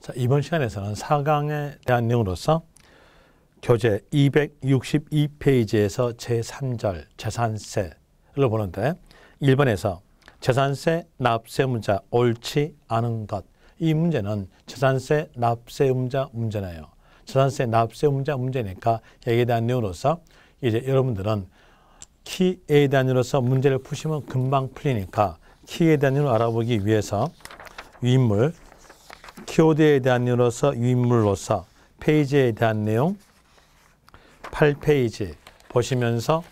자, 이번 시간에서는 4강에 대한 내용으로서 교재 262페이지에서 제3절 재산세를 보는데 1번에서 재산세 납세 의무자 옳지 않은 것, 이 문제는 재산세 납세 의무자 문제네요. 재산세 납세 의무자 문제니까 여기에 대한 내용으로서 이제 여러분들은 키에 대한 내용으로서 문제를 푸시면 금방 풀리니까 키에 대한 내용을 알아보기 위해서 유인물, 키워드에 대한 내용으로서 유인물로서 페이지에 대한 내용 8페이지 보시면서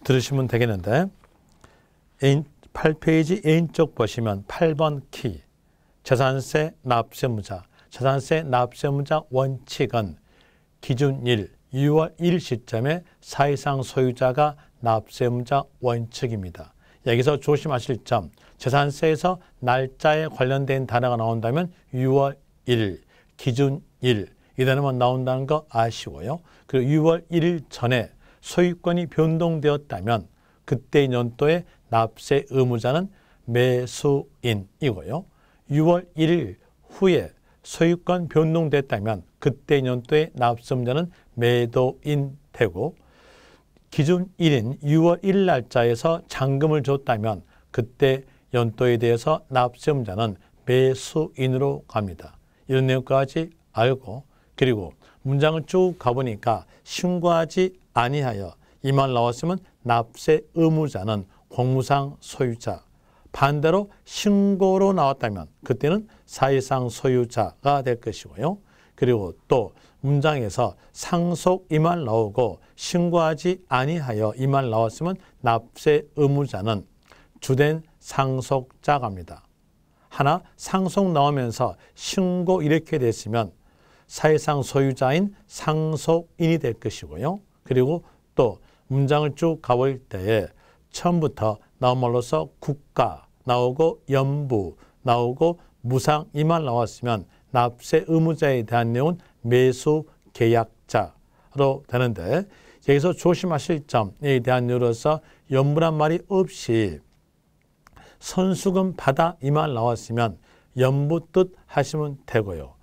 들으시면 되겠는데 8페이지 N쪽 보시면 8번 키 재산세 납세의무자 재산세 납세의무자 원칙은 기준일 6월 1일 시점에 사실상 소유자가 납세의무자 원칙입니다. 여기서 조심하실 점, 재산세에서 날짜에 관련된 단어가 나온다면 6월 1일, 기준일 이 단어만 나온다는 거 아시고요. 그리고 6월 1일 전에 소유권이 변동되었다면 그때의 연도에 납세 의무자는 매수인이고요. 6월 1일 후에 소유권 변동됐다면 그때의 연도에 납세 의무자는 매도인 되고 기준일인 6월 1일 날짜에서 잔금을 줬다면 그때 연도에 대해서 납세 의무자는 매수인으로 갑니다. 이런 내용까지 알고 그리고 문장을 쭉 가보니까 신고하지 아니하여 이 말 나왔으면 납세 의무자는 공무상 소유자, 반대로 신고로 나왔다면 그때는 사실상 소유자가 될 것이고요. 그리고 또 문장에서 상속 이 말 나오고 신고하지 아니하여 이 말 나왔으면 납세 의무자는 주된 상속자가 합니다. 하나 상속 나오면서 신고 이렇게 됐으면 사실상 소유자인 상속인이 될 것이고요. 그리고 또 문장을 쭉 가볼 때에 처음부터 나온 말로서 국가 나오고 연부 나오고 무상 이 말 나왔으면 납세 의무자에 대한 내용은 매수 계약자로 되는데 여기서 조심하실 점에 대한 내용으로서 연부란 말이 없이 선수금 받아 이 말 나왔으면 연부 뜻 하시면 되고요.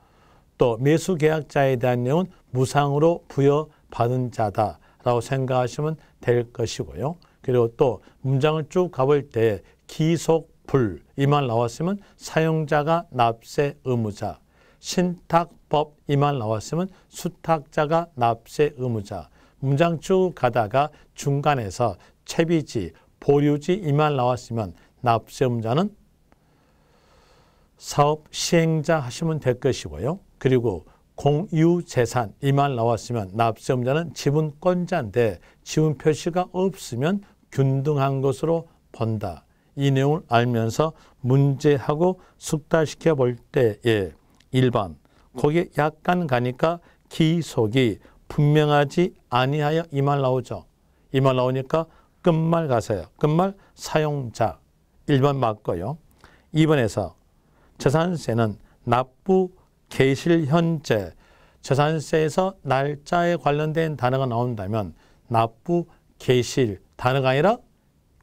또 매수 계약자에 대한 내용은 무상으로 부여받은 자다라고 생각하시면 될 것이고요. 그리고 또 문장을 쭉 가볼 때 기속불 이 말 나왔으면 사용자가 납세 의무자, 신탁법 이 말 나왔으면 수탁자가 납세 의무자, 문장 쭉 가다가 중간에서 채비지, 보류지 이 말 나왔으면 납세 의무자는 사업 시행자 하시면 될 것이고요. 그리고 공유재산 이 말 나왔으면 납세 의무자는 지분권자인데 지분 표시가 없으면 균등한 것으로 본다. 이 내용을 알면서 문제하고 숙달시켜 볼 때에 1번 거기에 약간 가니까 기속이 분명하지 아니하여 이 말 나오죠. 이 말 나오니까 끝말 가세요. 끝말 사용자 1번 맞고요. 2번에서 재산세는 납부 개실 현재 재산세에서 날짜에 관련된 단어가 나온다면 납부 개실 단어가 아니라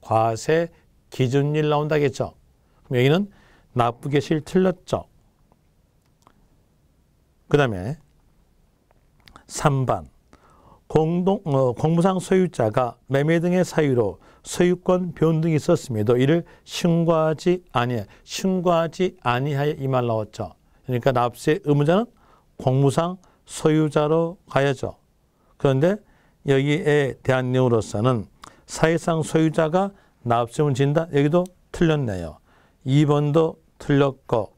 과세 기준일 나온다겠죠. 그럼 여기는 납부 개실 틀렸죠. 그 다음에 3번 공무상 소유자가 매매 등의 사유로 소유권 변동이 있었음에도 이를 신고하지 아니하여 이 말 나왔죠. 그러니까 납세 의무자는 공무상 소유자로 가야죠. 그런데 여기에 대한 내용으로서는 사실상 소유자가 납세 의무를 진다. 여기도 틀렸네요. 2번도 틀렸고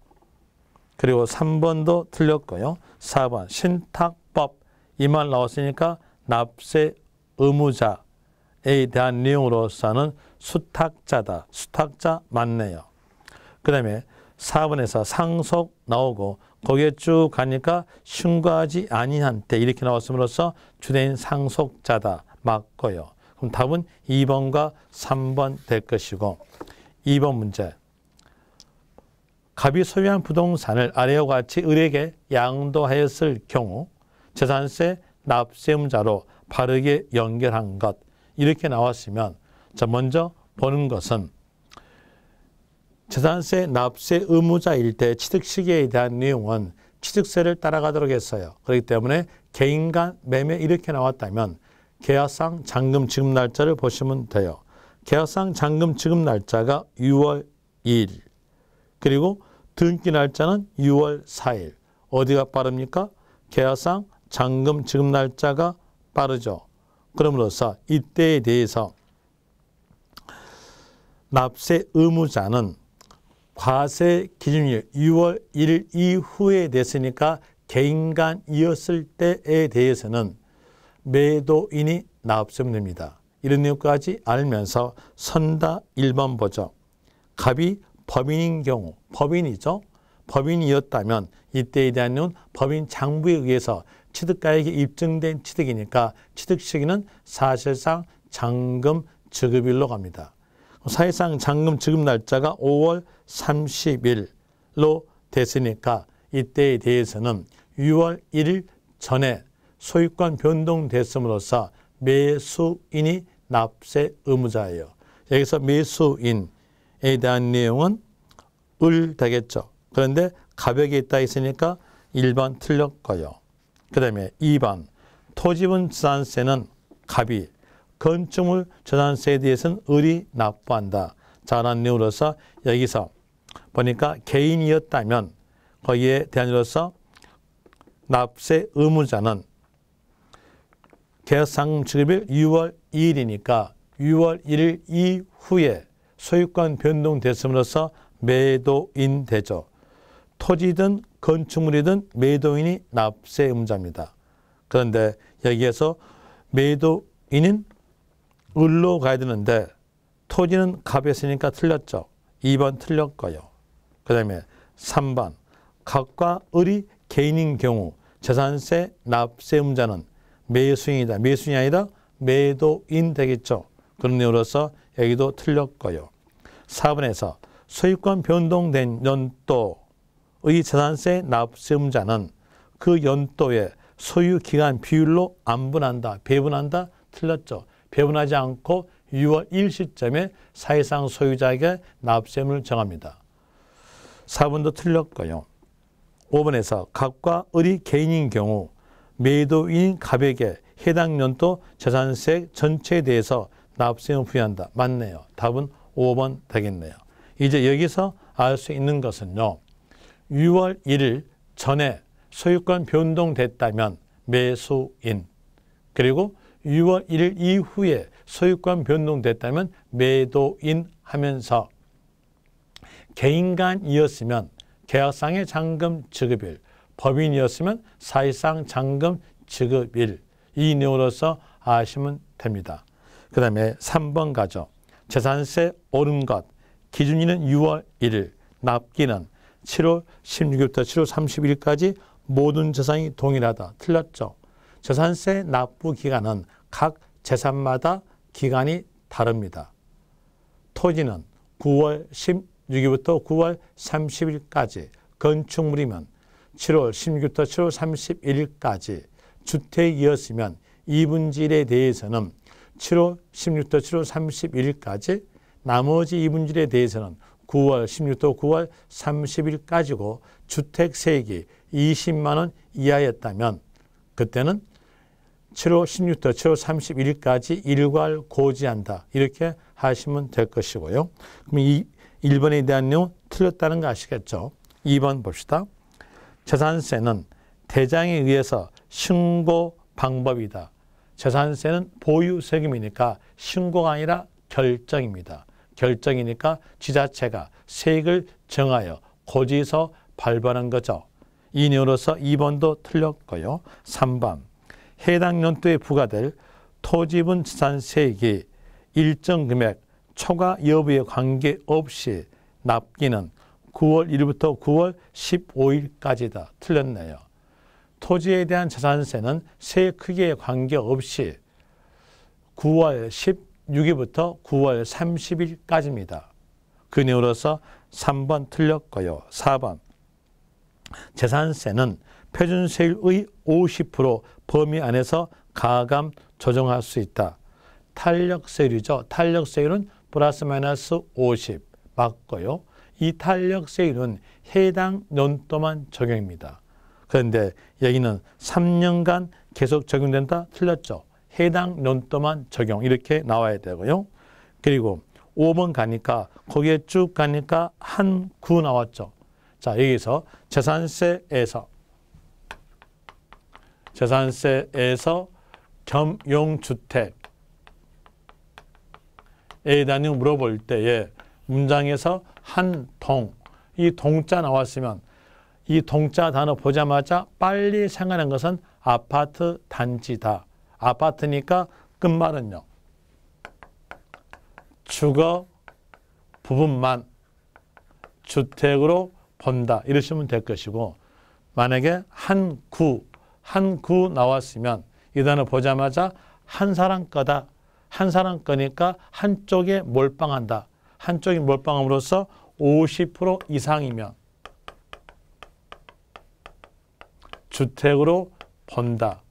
그리고 3번도 틀렸고요. 4번 신탁법 이 말 나왔으니까 납세 의무자에 대한 내용으로서는 수탁자다. 수탁자 맞네요. 그 다음에 4번에서 상속 나오고 거기에 쭉 가니까 신고하지 아니한 때 이렇게 나왔음으로써 주된 상속자다. 맞고요. 그럼 답은 2번과 3번 될 것이고 2번 문제 갑이 소유한 부동산을 아래와 같이 을에게 양도하였을 경우 재산세 납세 의무자로 바르게 연결한 것 이렇게 나왔으면 자 먼저 보는 것은 재산세 납세 의무자일 때 취득시기에 대한 내용은 취득세를 따라가도록 했어요. 그렇기 때문에 개인 간 매매 이렇게 나왔다면 계약상 잔금 지급 날짜를 보시면 돼요. 계약상 잔금 지급 날짜가 6월 2일, 그리고 등기 날짜는 6월 4일. 어디가 빠릅니까? 계약상 잔금 지급 날짜가 빠르죠. 그럼으로써 이때에 대해서 납세 의무자는 과세 기준일 6월 1일 이후에 됐으니까 개인 간이었을 때에 대해서는 매도인이 납세하면 됩니다. 이런 내용까지 알면서 선다 1번 보죠. 갑이 법인인 경우, 법인이죠. 법인이었다면 이때에 대한 내용은 법인 장부에 의해서 취득가액이 입증된 취득이니까 취득 시기는 사실상 잔금 지급일로 갑니다. 사실상 잔금 지급 날짜가 5월 30일로 됐으니까 이때에 대해서는 6월 1일 전에 소유권 변동됐음으로써 매수인이 납세 의무자예요. 여기서 매수인에 대한 내용은 을 되겠죠. 그런데 가벽에 있다 있으니까 1번 틀렸고요. 그 다음에 2번 토지분 재산세는 갑이, 건축물 재산세에 대해서는 을이 납부한다. 자라는 내용으로서 여기서 보니까 개인이었다면 거기에 대한으로서 납세 의무자는 계약상 지급일 6월 2일이니까 6월 1일 이후에 소유권 변동됐음으로써 매도인 되죠. 토지든 건축물이든 매도인이 납세 의무자입니다. 그런데 여기에서 매도인은 을로 가야 되는데 토지는 갑에 쓰니까 틀렸죠. 2번 틀렸고요. 그 다음에 3번 갑과 을이 개인인 경우 재산세 납세 의무자는 매수인이다. 매수인이 아니라 매도인 되겠죠. 그런 내용으로서 여기도 틀렸고요. 4번에서 소유권 변동된 연도의 재산세 납세 의무자는 그 연도의 소유 기간 비율로 안분한다. 배분한다. 틀렸죠. 배분하지 않고 6월 1일 시점에 사실상 소유자에게 납세금을 정합니다. 4번도 틀렸고요. 5번에서 갑과 을이 개인인 경우 매도인인 갑에게 해당 연도 재산세 전체에 대해서 납세금을 부여한다. 맞네요. 답은 5번 되겠네요. 이제 여기서 알 수 있는 것은요. 6월 1일 전에 소유권 변동됐다면 매수인, 그리고 6월 1일 이후에 소유권 변동됐다면 매도인 하면서 개인 간이었으면 계약상의 잔금 지급일, 법인이었으면 사실상 잔금 지급일, 이 내용으로서 아시면 됩니다. 그 다음에 3번 가죠. 재산세 오른 것, 기준일은 6월 1일, 납기는 7월 16일부터 7월 31일까지 모든 재산이 동일하다. 틀렸죠. 재산세 납부 기간은 각 재산마다 기간이 다릅니다. 토지는 9월 16일부터 9월 30일까지, 건축물이면 7월 16일부터 7월 31일까지, 주택이었으면 2분지일에 대해서는 7월 16일부터 7월 31일까지, 나머지 2분지일에 대해서는 9월 16일부터 9월 30일까지고 주택세액이 20만 원 이하였다면 그때는 7월 16일부터 7월 31일까지 일괄 고지한다. 이렇게 하시면 될 것이고요. 그럼 이 1번에 대한 내용 틀렸다는 거 아시겠죠? 2번 봅시다. 재산세는 대장에 의해서 신고 방법이다. 재산세는 보유세금이니까 신고가 아니라 결정입니다. 결정이니까 지자체가 세액을 정하여 고지서 발부하는 거죠. 이 내용으로서 2번도 틀렸고요. 3번 해당 연도에 부과될 토지분 재산세액이 일정 금액 초과 여부에 관계없이 납기는 9월 1일부터 9월 15일까지다. 틀렸네요. 토지에 대한 재산세는 세액 크기에 관계없이 9월 16일부터 9월 30일까지입니다. 그 내용으로서 3번 틀렸고요. 4번 재산세는 표준세율의 50% 범위 안에서 가감 조정할 수 있다. 탄력세율이죠. 탄력세율은 플러스 마이너스 50 맞고요. 이 탄력세율은 해당 연도만 적용입니다. 그런데 여기는 3년간 계속 적용된다? 틀렸죠. 해당 연도만 적용 이렇게 나와야 되고요. 그리고 5번 가니까 거기에 쭉 가니까 한 구 나왔죠. 자, 여기서 재산세에서 겸용주택에 대한 물어볼 때에 문장에서 한 동, 이 동자 나왔으면 이 동자 단어 보자마자 빨리 생각하는 것은 아파트 단지다. 아파트니까 끝말은요. 주거 부분만 주택으로 본다. 이러시면 될 것이고 만약에 한 구 나왔으면 이 단어 보자마자 한 사람 거다. 한 사람 거니까 한쪽에 몰빵한다. 한쪽에 몰빵함으로써 50% 이상이면 주택으로 본다.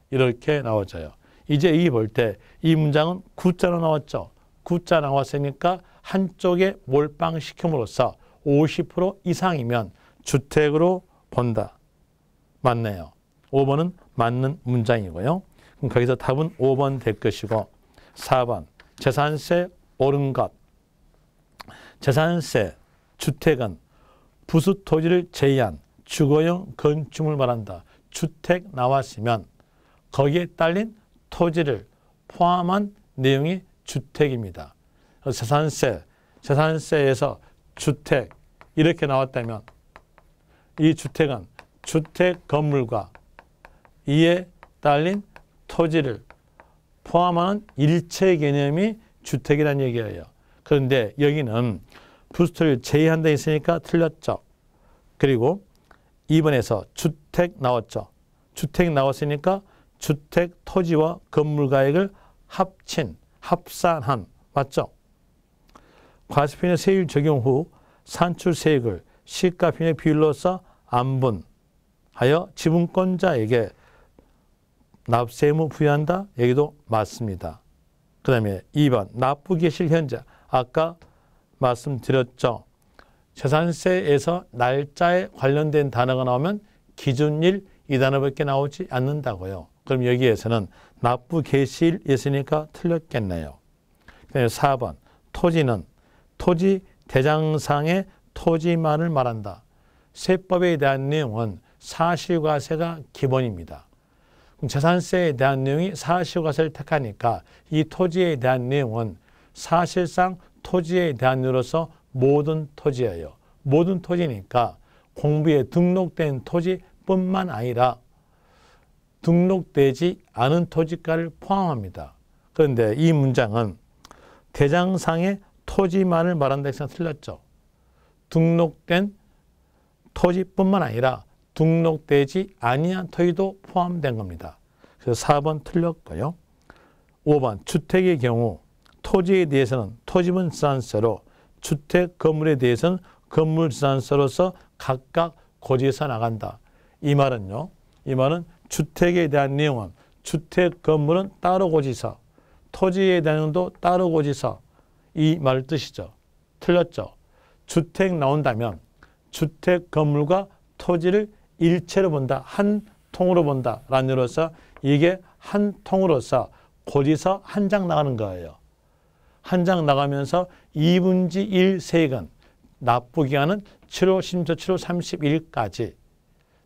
이렇게 나와져요. 이제 이 볼 때 이 문장은 구자로 나왔죠. 구자 나왔으니까 한쪽에 몰빵시킴으로써 50% 이상이면 주택으로 본다. 맞네요. 5번은 맞는 문장이고요. 그럼 거기서 답은 5번 될 것이고 4번 재산세 옳은 것. 재산세 주택은 부수 토지를 제외한 주거용 건축물 말한다. 주택 나왔으면 거기에 딸린 토지를 포함한 내용이 주택입니다. 재산세에서 주택 이렇게 나왔다면 이 주택은 주택 건물과 이에 딸린 토지를 포함하는 일체 개념이 주택이라는 얘기예요. 그런데 여기는 부수토지를 제외한다 했으니까 틀렸죠. 그리고 2번에서 주택 나왔죠. 주택 나왔으니까 주택 토지와 건물 가액을 합산한 맞죠? 과세표현의 세율 적용 후 산출세액을 시가표현의 비율로서 안분하여 지분권자에게 납세 의무 부여한다? 여기도 맞습니다. 그 다음에 2번 납부개시일 현재 아까 말씀드렸죠. 재산세에서 날짜에 관련된 단어가 나오면 기준일 이 단어밖에 나오지 않는다고요. 그럼 여기에서는 납부 개시일 있으니까 틀렸겠네요. 4번 토지는 토지 대장상의 토지만을 말한다. 세법에 대한 내용은 사실과세가 기본입니다. 그럼 재산세에 대한 내용이 사실과세를 택하니까 이 토지에 대한 내용은 사실상 토지에 대한 내용으로서 모든 토지예요. 모든 토지니까 공부에 등록된 토지뿐만 아니라 등록되지 않은 토지가를 포함합니다. 그런데 이 문장은 대장상의 토지만을 말한다 해서 틀렸죠. 등록된 토지뿐만 아니라 등록되지 아니한 토지도 포함된 겁니다. 그래서 4번 틀렸고요. 5번 주택의 경우 토지에 대해서는 토지분 지산세로 주택 건물에 대해서는 건물 지산세로서 각각 고지해서 나간다. 이 말은요. 이 말은 주택에 대한 내용은 주택 건물은 따로 고지서, 토지에 대한 내용도 따로 고지서 이 말 뜻이죠. 틀렸죠. 주택 나온다면 주택 건물과 토지를 일체로 본다. 한 통으로 본다. 라는 의미로서 이게 한 통으로서 고지서 한 장 나가는 거예요. 한 장 나가면서 2분지 1 세액은 납부기간은 7월 10일, 7월 31일까지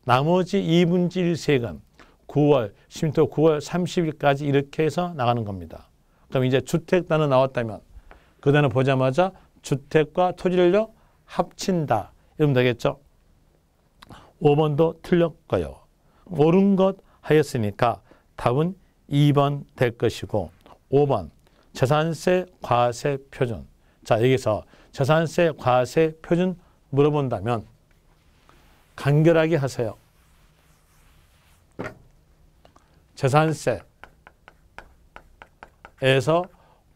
나머지 2분지 1 세액은 9월 10일, 9월 30일까지 이렇게 해서 나가는 겁니다. 그럼 이제 주택 단어 나왔다면 그 단어 보자마자 주택과 토지를요 합친다. 이러면 되겠죠. 5번도 틀렸고요. 옳은 것 하였으니까 답은 2번 될 것이고 5번 재산세 과세 표준. 자, 여기서 재산세 과세 표준 물어본다면 간결하게 하세요. 재산세에서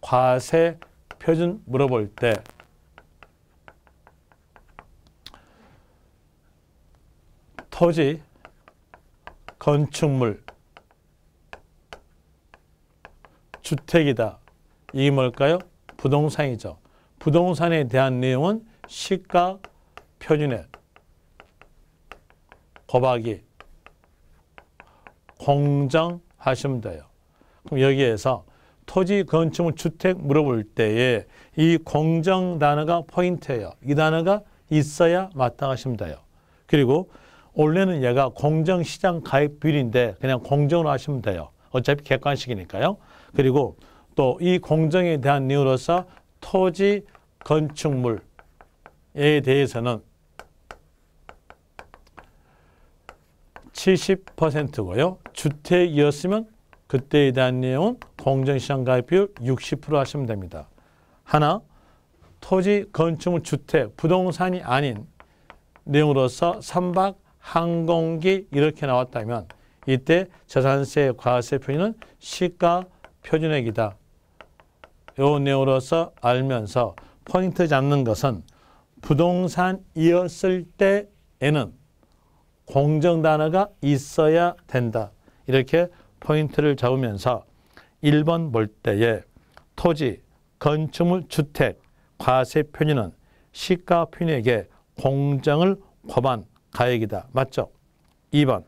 과세 표준 물어볼 때 토지, 건축물, 주택이다. 이게 뭘까요? 부동산이죠. 부동산에 대한 내용은 시가 표준액 곱하기 공정하시면 돼요. 그럼 여기에서 토지, 건축물, 주택 물어볼 때에 이 공정 단어가 포인트예요. 이 단어가 있어야 마땅하시면 돼요. 그리고 원래는 얘가 공정시장 가액 비율인데 그냥 공정으로 하시면 돼요. 어차피 객관식이니까요. 그리고 또 이 공정에 대한 이유로서 토지, 건축물에 대해서는 70%고요. 주택이었으면 그때에 대한 내용은 공정시장 가액 비율 60% 하시면 됩니다. 하나, 토지, 건축물, 주택, 부동산이 아닌 내용으로서 선박, 항공기 이렇게 나왔다면 이때 재산세 과세 표준은 시가 표준액이다. 이 내용으로서 알면서 포인트 잡는 것은 부동산이었을 때에는 공정 단어가 있어야 된다. 이렇게 포인트를 잡으면서 1번 볼 때에 토지, 건축물, 주택, 과세 표준은 시가 표준액에 공정을 곱한 가액이다. 맞죠? 2번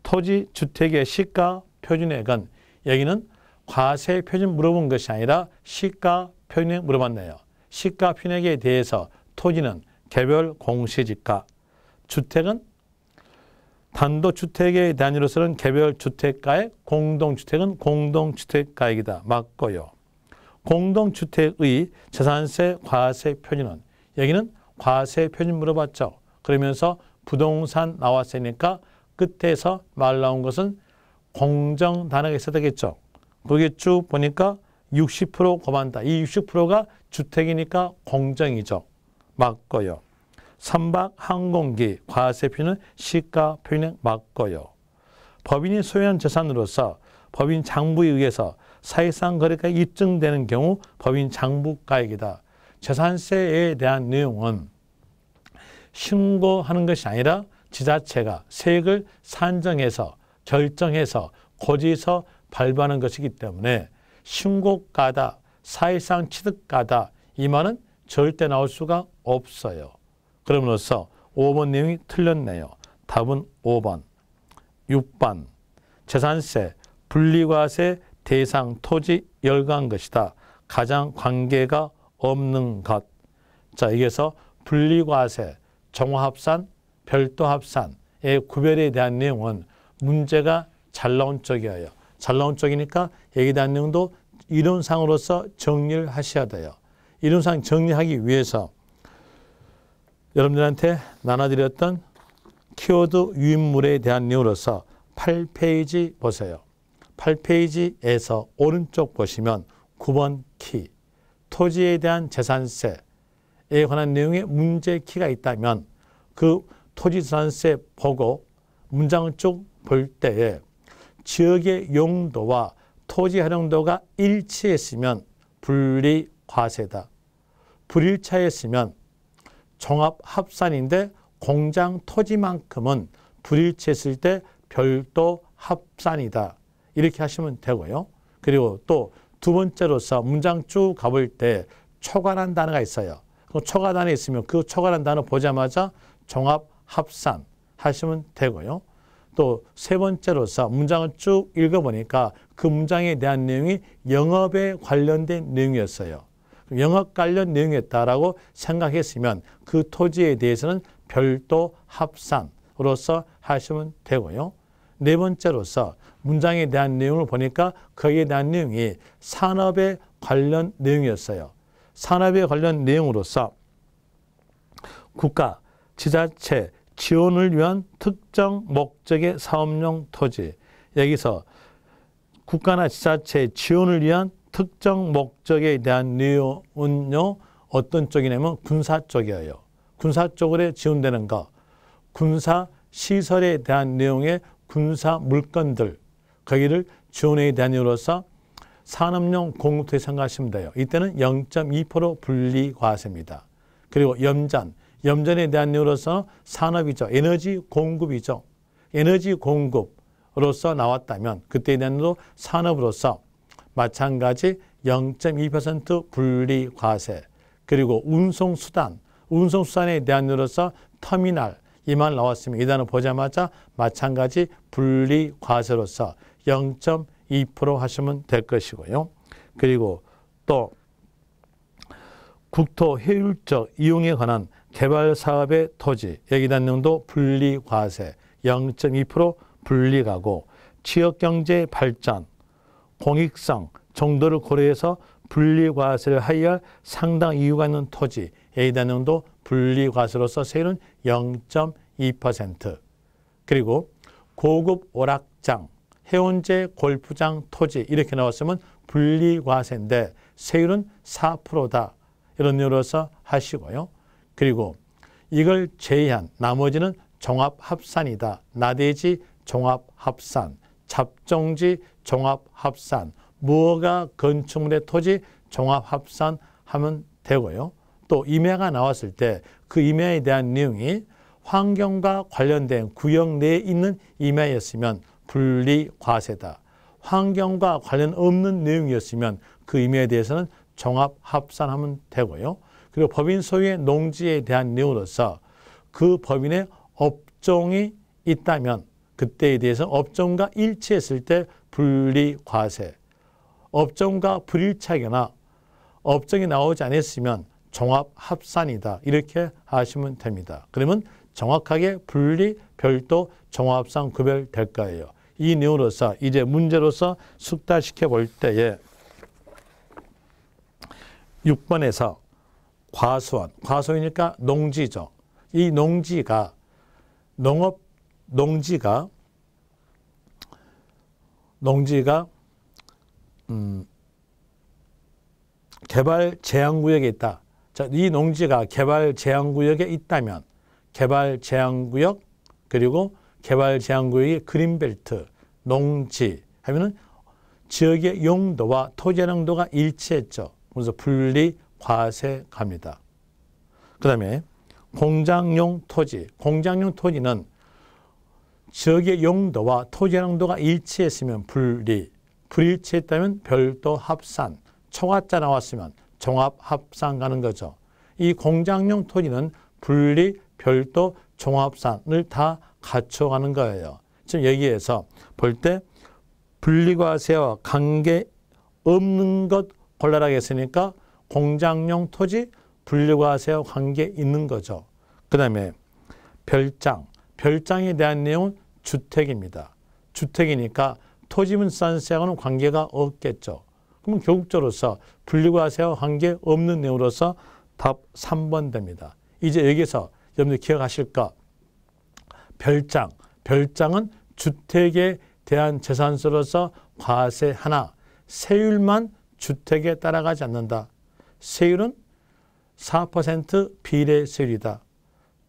토지, 주택의 시가 표준액은 여기는 과세 표준 물어본 것이 아니라 시가 표준액 물어봤네요. 시가 표준액에 대해서 토지는 개별 공시지가, 주택은 단독주택에 대한 이로서는 개별 주택가액, 공동주택은 공동주택가액이다. 맞고요. 공동주택의 재산세 과세 표준은 여기는 과세 표준 물어봤죠. 그러면서 부동산 나왔으니까 끝에서 말 나온 것은 공정 단어가 있어야 되겠죠. 거기에 쭉 보니까 60% 곱한다. 이 60%가 주택이니까 공정이죠. 맞고요. 선박, 항공기, 과세 표준은 시가 표준액 맞고요. 법인이 소유한 재산으로서 법인 장부에 의해서 사실상 거래가 입증되는 경우 법인 장부가액이다. 재산세에 대한 내용은 신고하는 것이 아니라 지자체가 세액을 산정해서 결정해서 고지서 발부하는 것이기 때문에 신고가다, 사실상 취득가다 이 말은 절대 나올 수가 없어요. 그럼으로써 5번 내용이 틀렸네요. 답은 5번. 6번 재산세, 분리과세 대상 토지 열거한 것이다. 가장 관계가 없는 것. 자, 여기에서 분리과세, 종합산, 별도합산의 구별에 대한 내용은 문제가 잘 나온 쪽이에요. 잘 나온 쪽이니까 여기에 대한 내용도 이론상으로서 정리를 하셔야 돼요. 이론상 정리하기 위해서 여러분들한테 나눠드렸던 키워드 유인물에 대한 내용으로서 8페이지 보세요. 8페이지에서 오른쪽 보시면 9번 키, 토지에 대한 재산세에 관한 내용에 문제 키가 있다면 그 토지재산세 보고 문장을 쭉 볼 때에 지역의 용도와 토지 활용도가 일치했으면 분리과세다. 불일치했으면 종합합산인데 공장 토지만큼은 불일치했을 때 별도 합산이다. 이렇게 하시면 되고요. 그리고 또 두 번째로서 문장 쭉 가볼 때 초과란 단어가 있어요. 그 초과 단어 있으면 그 초과란 단어 보자마자 종합합산 하시면 되고요. 또 세 번째로서 문장을 쭉 읽어보니까 그 문장에 대한 내용이 영업에 관련된 내용이었어요. 영업 관련 내용이었다라고 생각했으면 그 토지에 대해서는 별도 합산으로서 하시면 되고요. 네 번째로서 문장에 대한 내용을 보니까 거기에 대한 내용이 산업에 관련 내용이었어요. 산업에 관련 내용으로서 국가, 지자체, 지원을 위한 특정 목적의 사업용 토지. 여기서 국가나 지자체 지원을 위한 특정 목적에 대한 내용은요, 어떤 쪽이냐면 군사 쪽이에요. 군사 쪽으로 지원되는 것, 군사 시설에 대한 내용의 군사 물건들, 거기를 지원에 대한 이유로서 산업용 공급토지 생각하시면 돼요. 이때는 0.2% 분리과세입니다. 그리고 염전에 대한 이유로서 산업이죠. 에너지 공급이죠. 에너지 공급으로서 나왔다면 그때에 대한 이유로 산업으로서 마찬가지 0.2% 분리과세. 그리고 운송수단, 운송수단에 대한 뇌로서 터미널 이 말 나왔으면 이 단어 보자마자 마찬가지 분리과세로서 0.2% 하시면 될 것이고요. 그리고 또 국토 효율적 이용에 관한 개발사업의 토지 여기 대한 내용도 분리과세 0.2% 분리가고 지역경제 발전, 공익성 정도를 고려해서 분리과세를 하여야 할 상당 이유가 있는 토지 여기 대한 내용도 분리과세로서 세율은 0.2%. 그리고 고급 오락장, 해운제 골프장 토지 이렇게 나왔으면 분리과세인데 세율은 4%다. 이런 이유로서 하시고요. 그리고 이걸 제외한 나머지는 종합합산이다. 나대지 종합합산, 잡종지 종합합산, 무허가 건축물의 토지 종합합산 하면 되고요. 또 임야가 나왔을 때 그 임야에 대한 내용이 환경과 관련된 구역 내에 있는 임야였으면 분리과세다. 환경과 관련 없는 내용이었으면 그 임야에 대해서는 종합합산하면 되고요. 그리고 법인 소유의 농지에 대한 내용으로서 그 법인의 업종이 있다면 그때에 대해서 업종과 일치했을 때 분리과세, 업종과 불일치하거나 업종이 나오지 않았으면 종합합산이다. 이렇게 하시면 됩니다. 그러면 정확하게 분리, 별도, 종합합산 구별될 거예요. 이 내용으로서 이제 문제로서 숙달시켜 볼 때에 6번에서 과수원, 과수원이니까 농지죠. 이 농지가 농지가 개발 제한구역에 있다. 자, 이 농지가 개발 제한구역에 있다면 개발 제한구역 그리고 개발 제한구역의 그린벨트, 농지 하면은 지역의 용도와 토지의 용도가 일치했죠. 그래서 분리 과세 갑니다. 그 다음에 공장용 토지. 공장용 토지는 지역의 용도와 토지의 용도가 일치했으면 분리, 불일치했다면 별도 합산, 초과자 나왔으면 종합 합산 가는 거죠. 이 공장용 토지는 분리, 별도, 종합산을 다 갖춰가는 거예요. 지금 여기에서 볼 때 분리과세와 관계 없는 것 골라라 했으니까 공장용 토지 분리과세와 관계 있는 거죠. 그 다음에 별장, 별장에 대한 내용은 주택입니다. 주택이니까 토지문산세하고는 관계가 없겠죠. 그러면 결국적으로서 분리과세와 관계 없는 내용으로서 답 3번 됩니다. 이제 여기서 여러분들 기억하실 거 별장, 별장은 주택에 대한 재산세로서 과세 하나, 세율만 주택에 따라가지 않는다. 세율은 4% 비례 세율이다.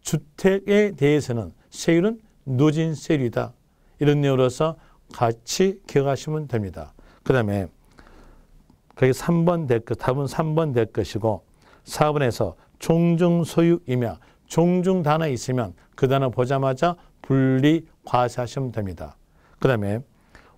주택에 대해서는 세율은 누진 세율이다. 이런 내용으로서 같이 기억하시면 됩니다. 그 다음에 그게 3번 될 것, 답은 3번 될 것이고 4번에서 종중 소유 임야, 종중 단어 있으면 그 단어 보자마자 분리 과세하시면 됩니다. 그 다음에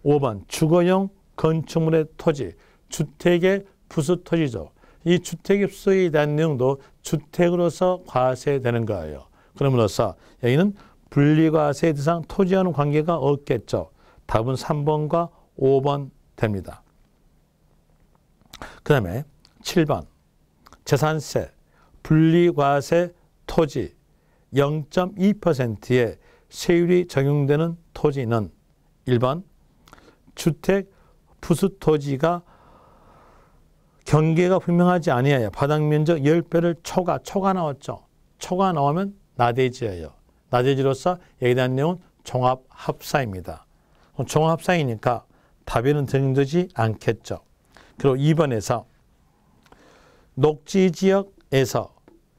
5번 주거용 건축물의 토지, 주택의 부수 토지죠. 이 주택의 부수에 대한 내용도 주택으로서 과세되는 거예요. 그러므로써 여기는 분리과세 대상 토지와는 관계가 없겠죠. 답은 3번과 5번 됩니다. 그 다음에 7번 재산세, 분리과세 토지 0.2%의 세율이 적용되는 토지는 1번 주택 부수 토지가 경계가 분명하지 아니하여 바닥면적 10배를 초과 나왔죠. 초과 나오면 나대지예요. 나대지로서 여기에 대한 내용은 종합합산입니다. 종합합산이니까 답에는 적용되지 않겠죠. 그리고 2번에서 녹지지역에서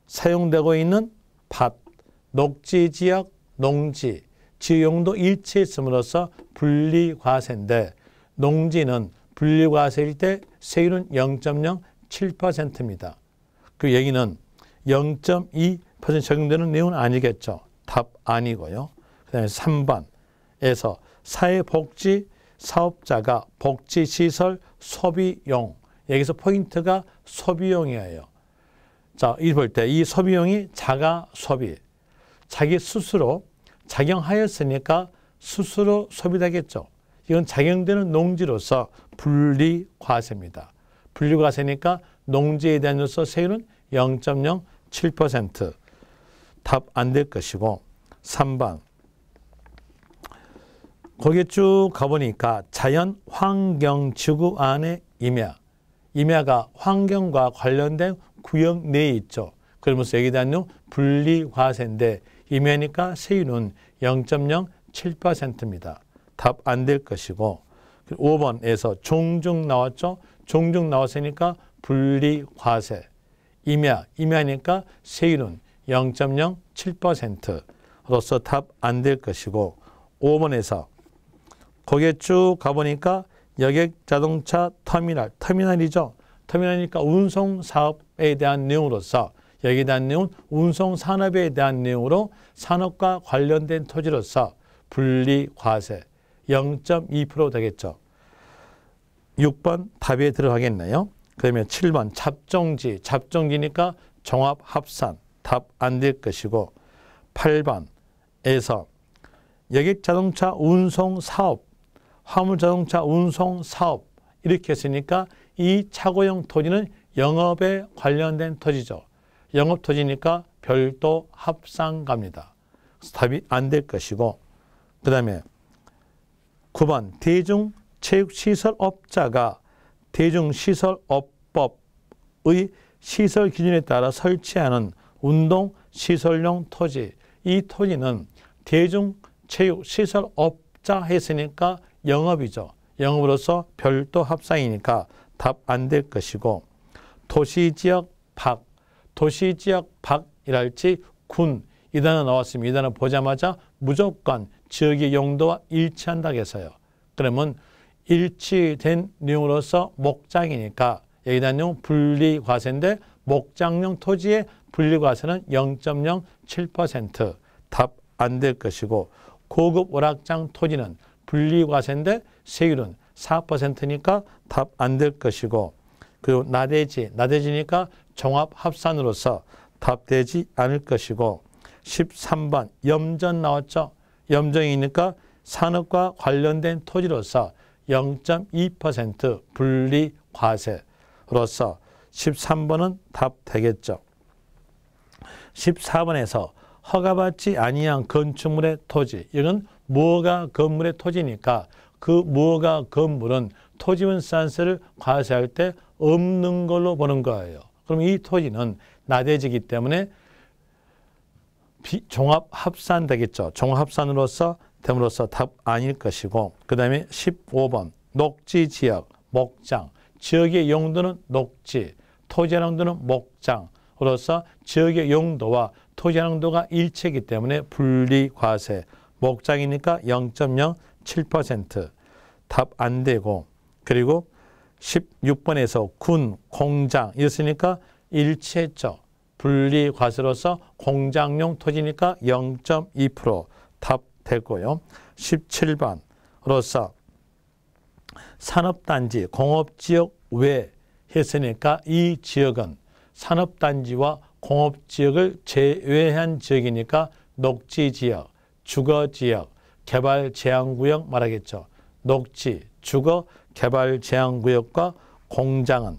사용되고 있는 밭, 녹지지역, 농지, 지용도 일치했음으로써 분리과세인데 농지는 분리과세일 때 세율은 0.07%입니다. 그 얘기는 0.2% 적용되는 내용은 아니겠죠. 답 아니고요. 그 다음에 3번에서 사회복지 사업자가 복지시설 소비용, 여기서 포인트가 소비용이에요. 자, 이 볼 때 이 소비용이 자가 소비. 자기 스스로 작용하였으니까 스스로 소비되겠죠. 이건 작용되는 농지로서 분리과세입니다. 분리과세니까 농지에 대한 요소 세율은 0.07%. 답 안 될 것이고 3번. 거기에 쭉 가보니까 자연환경지구 안에 임야. 임야가 환경과 관련된 구역 내에 있죠. 그러면서 여기에 대한 분리과세인데 임야니까 세율은 0.07%입니다. 답 안 될 것이고 5번에서 종중 나왔죠. 종중 나왔으니까 분리과세. 임야니까 세율은 0.07%로서 답 안 될 것이고 5번에서 거기에 쭉 가보니까 여객자동차 터미널이죠. 터미널이니까 운송사업에 대한 내용으로서 여기에 대한 내용은 운송산업에 대한 내용으로 산업과 관련된 토지로서 분리과세 0.2% 되겠죠. 6번 답에 들어가겠네요. 그러면 7번 잡종지니까 종합합산 답 안 될 것이고 8번에서 여객자동차 운송사업 화물자동차 운송사업 이렇게 했으니까 이 차고용 토지는 영업에 관련된 토지죠. 영업토지니까 별도 합산갑니다. 답이 안 될 것이고 그 다음에 9번 대중체육시설업자가 대중시설업법의 시설 기준에 따라 설치하는 운동시설용 토지. 이 토지는 대중체육시설업자 했으니까 영업이죠. 영업으로서 별도 합산이니까 답 안 될 것이고 도시지역 박이랄지 군 이 단어 나왔으면 이 단어 보자마자 무조건 지역의 용도와 일치한다고 해서요. 그러면 일치된 내용으로서 목장이니까 여기에 대한 내용 분리과세인데 목장용 토지의 분리과세는 0.07% 답 안 될 것이고 고급 오락장 토지는 분리과세인데 세율은 4%니까 답 안 될 것이고 그리고 나대지니까 종합합산으로서 답되지 않을 것이고 13번 염전 나왔죠. 염전이니까 산업과 관련된 토지로서 0.2% 분리과세로서 13번은 답 되겠죠. 14번에서 허가받지 아니한 건축물의 토지. 이건 무허가 건물의 토지니까 그 무허가 건물은 토지분산세를 과세할 때 없는 걸로 보는 거예요. 그럼 이 토지는 나대지기 때문에 종합합산 되겠죠. 종합합산으로서 됨으로써 답 아닐 것이고 그 다음에 15번 녹지지역, 목장. 지역의 용도는 녹지, 토지의 용도는 목장으로서 지역의 용도와 토지의 용도가 일치이기 때문에 분리과세. 목장이니까 0.07% 답 안 되고 그리고 16번에서 군, 공장 이랬으니까 일치했죠. 분리과세로서 공장용 토지니까 0.2% 답 되고요. 17번으로서 산업단지, 공업지역 외 했으니까 이 지역은 산업단지와 공업지역을 제외한 지역이니까 녹지지역, 주거지역, 개발제한구역 말하겠죠. 녹지, 주거, 개발제한구역과 공장은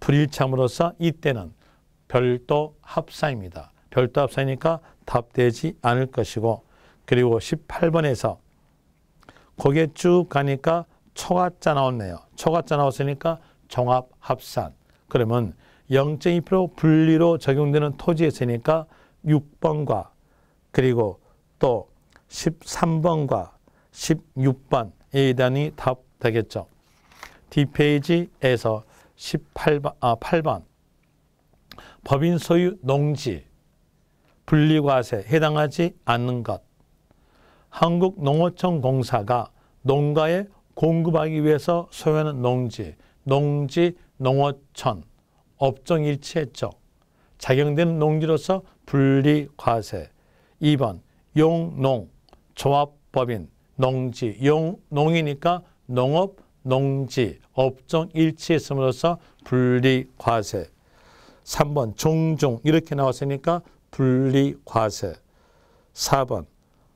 불일치함으로써 이때는 별도 합산입니다. 별도 합산이니까 답되지 않을 것이고 그리고 18번에서 거기에 쭉 가니까 초가자 나왔네요. 초가자 나왔으니까 종합합산. 그러면 0.2% 분리로 적용되는 토지에 있으니까 6번과 그리고 또 13번과 16번에 대한 답 되겠죠. 뒷페이지에서 8번 법인 소유 농지 분리과세 해당하지 않는 것. 한국농어촌공사가 농가에 공급하기 위해서 소유하는 농지, 농어촌, 업종 일치했죠. 작용되는 농지로서 분리과세. 2번 용농, 조합법인, 농지, 농이니까 농업, 농지, 업종 일치했음으로써 분리과세. 3번 종종 이렇게 나왔으니까 분리과세. 4번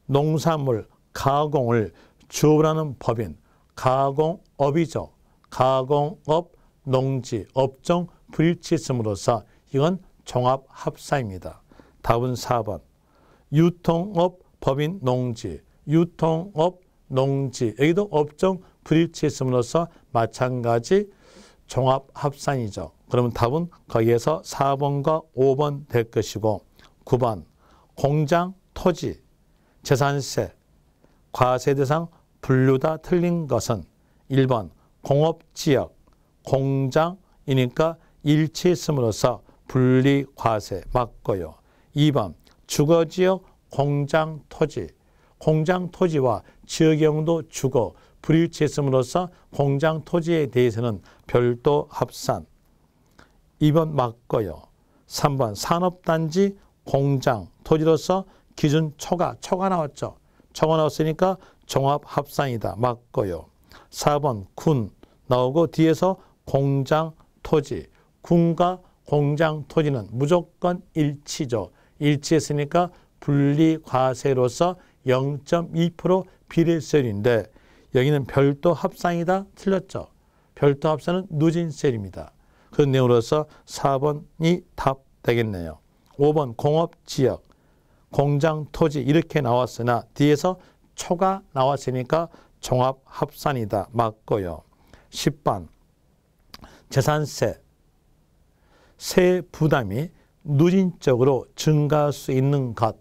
농산물 가공을 주업하는 법인 가공업이죠. 가공업, 농지, 업종 불일치했음으로써 이건 종합합산입니다. 답은 4번. 유통업, 법인, 농지, 유통업, 농지 여기도 업종 불일치했음으로써 마찬가지 종합합산이죠. 그러면 답은 거기에서 4번과 5번 될 것이고 9번 공장, 토지, 재산세, 과세 대상 분류다 틀린 것은 1번 공업지역, 공장이니까 일치했음으로써 분리과세 맞고요. 2번 주거지역, 공장, 토지, 공장, 토지와 지역용도 주거, 불일치했음으로써 공장, 토지에 대해서는 별도 합산. 2번 맞고요. 3번 산업단지, 공장, 토지로서 기준 초과 나왔죠. 초과 나왔으니까 종합합산이다. 맞고요. 4번 군 나오고 뒤에서 공장, 토지, 군과 공장, 토지는 무조건 일치죠. 일치했으니까 분리과세로서 0.2% 비례세율인데 여기는 별도 합산이다. 틀렸죠. 별도 합산은 누진세율입니다. 그런 내용으로서 4번이 답 되겠네요. 5번 공업지역, 공장, 토지 이렇게 나왔으나 뒤에서 초가 나왔으니까 종합합산이다. 맞고요. 10번 재산세, 세 부담이 누진적으로 증가할 수 있는 것,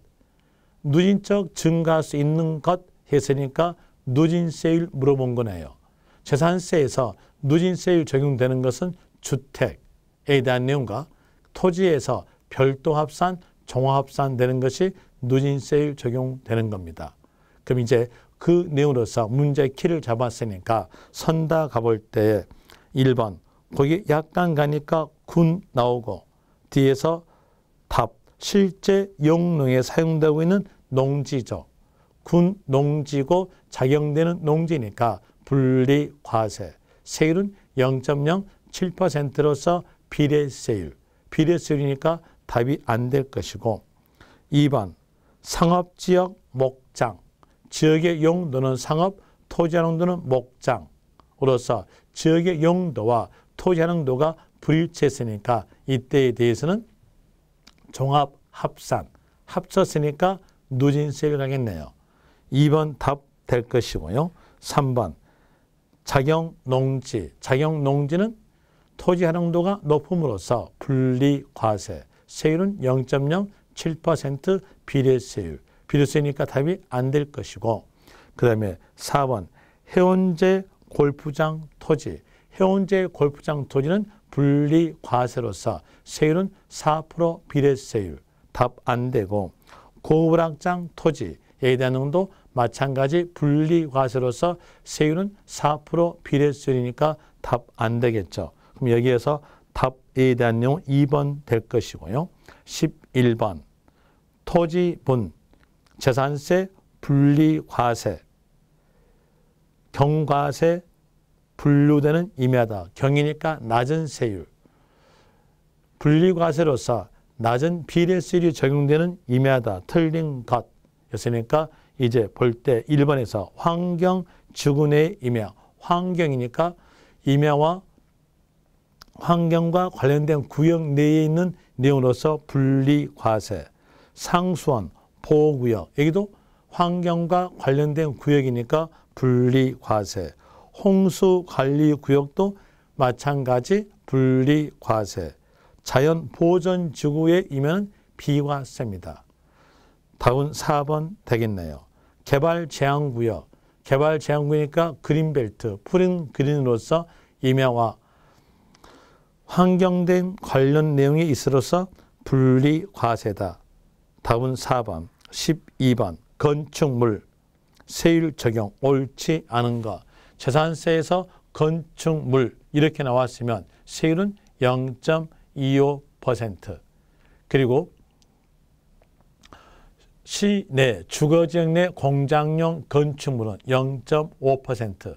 누진적 증가할 수 있는 것 했으니까 누진세율 물어본 거네요. 재산세에서 누진세율 적용되는 것은 주택에 대한 내용과 토지에서 별도 합산, 종합합산 되는 것이 누진세율 적용되는 겁니다. 그럼 이제 그 내용으로서 문제 키를 잡았으니까 선다 가볼 때 1번 거기 약간 가니까 군 나오고 뒤에서 답 실제 용농에 사용되고 있는 농지죠. 군 농지고 작용되는 농지니까 분리과세. 세율은 0.07%로서 비례세율. 비례세율이니까 답이 안 될 것이고 2번 상업지역 목장. 지역의 용도는 상업, 토지의 용도는 목장으로서 지역의 용도와 토지의 용도가 불일치했으니까 이때에 대해서는 종합합산. 합쳤으니까 누진세율 가겠네요. 2번 답 될 것이고요. 3번 작용농지. 작용농지는 토지 활용도가 높음으로써 분리과세. 세율은 0.07% 비례세율. 비례세니까 답이 안 될 것이고 그 다음에 4번 해운제 골프장 토지. 해운제 골프장 토지는 분리과세로서 세율은 4% 비례세율. 답 안 되고 고부락장 토지에 대한 내용도 마찬가지 분리과세로서 세율은 4% 비례세율이니까 답 안 되겠죠. 그럼 여기에서 답에 대한 내용 2번 될 것이고요. 11번 토지분, 재산세, 분리과세, 경과세, 분류되는 임야다. 경이니까 낮은 세율. 분리과세로서 낮은 비례세율이 적용되는 임야다. 틀린 것이었으니까 이제 볼 때 1번에서 환경주군의 임야. 환경이니까 임야와 환경과 관련된 구역 내에 있는 내용으로서 분리과세. 상수원, 보호구역. 여기도 환경과 관련된 구역이니까 분리과세. 홍수관리구역도 마찬가지 분리과세. 자연보전지구의 임야는 비과세입니다. 답은 4번 되겠네요. 개발제한구역. 개발제한구역이니까 그린벨트, 푸른 그린으로서 임야와 환경된 관련 내용이 있으로서 분리과세다. 답은 4번. 12번 건축물 세율 적용 옳지 않은 것. 재산세에서 건축물 이렇게 나왔으면 세율은 0.25%. 그리고 시내 주거지역 내 공장용 건축물은 0.5%.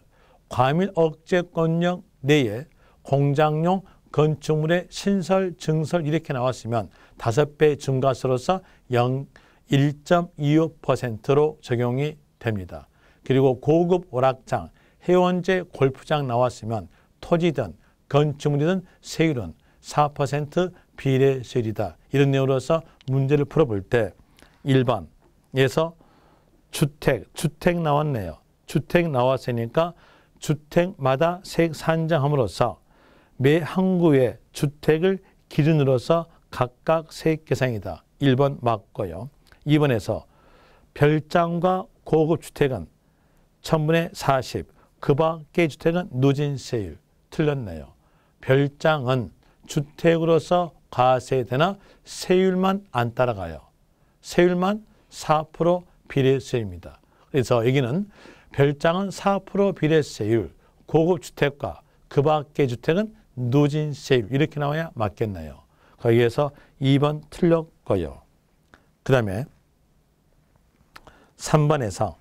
과밀 억제권역 내에 공장용 건축물의 신설, 증설 이렇게 나왔으면 5배 증가세로서 1.25%로 적용이 됩니다. 그리고 고급 오락장, 해원제 골프장 나왔으면 토지든 건축물이든 세율은 4% 비례세율이다. 이런 내용으로서 문제를 풀어볼 때 1번에서 주택 나왔네요. 주택 나왔으니까 주택마다 세액 산정함으로써 매 항구의 주택을 기준으로서 각각 세액 계산이다. 1번 맞고요. 2번에서 별장과 고급 주택은 1000분의 40, 그 밖의 주택은 누진세율. 틀렸네요. 별장은 주택으로서 과세되나 세율만 안 따라가요. 세율만 4% 비례세율입니다. 그래서 여기는 별장은 4% 비례세율, 고급 주택과 그 밖의 주택은 누진세율 이렇게 나와야 맞겠네요. 거기에서 2번 틀렸고요. 그 다음에 3번에서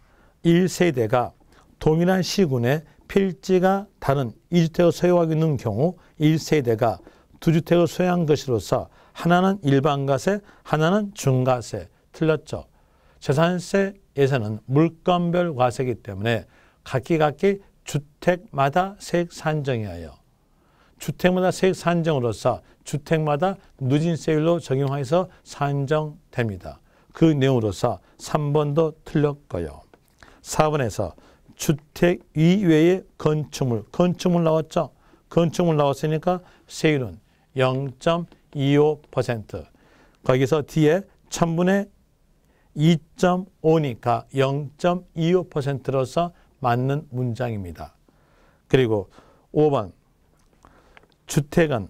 1세대가 동일한 시군에 필지가 다른 2주택을 소유하고 있는 경우 1세대가 2주택을 소유한 것으로서 하나는 일반과세, 하나는 중과세. 틀렸죠. 재산세에서는 물건별 과세이기 때문에 각기 주택마다 세액 산정이에요. 주택마다 세액 산정으로서 주택마다 누진세율로 적용해서 산정됩니다. 그 내용으로서 3번도 틀렸고요. 4번에서 주택 이외의 건축물 나왔죠. 건축물 나왔으니까 세율은 0.25%. 거기서 뒤에 1000분의 2.5니까 0.25%로서 맞는 문장입니다. 그리고 5번 주택은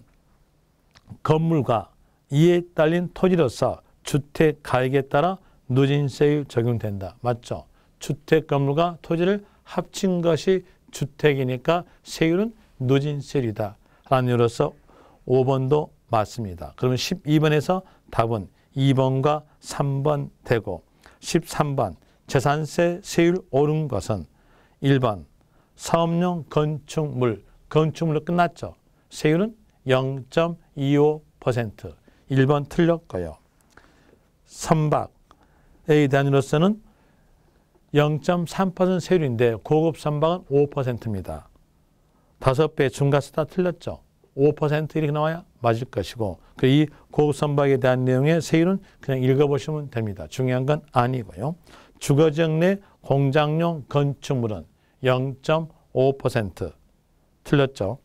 건물과 이에 딸린 토지로서 주택 가액에 따라 누진세율 적용된다. 맞죠? 주택 건물과 토지를 합친 것이 주택이니까 세율은 누진세율이다. 라는 이유로서 5번도 맞습니다. 그러면 12번에서 답은 2번과 3번 되고 13번 재산세 세율 오른 것은 1번 사업용 건축물로 끝났죠. 세율은 0.25%. 1번 틀렸고요. 선박에 대한 이로서는 0.3% 세율인데 고급 선박은 5%입니다. 5배 중과세 다 틀렸죠. 5% 이렇게 나와야 맞을 것이고 이 고급 선박에 대한 내용의 세율은 그냥 읽어보시면 됩니다. 중요한 건 아니고요. 주거지역 내 공장용 건축물은 0.5% 틀렸죠.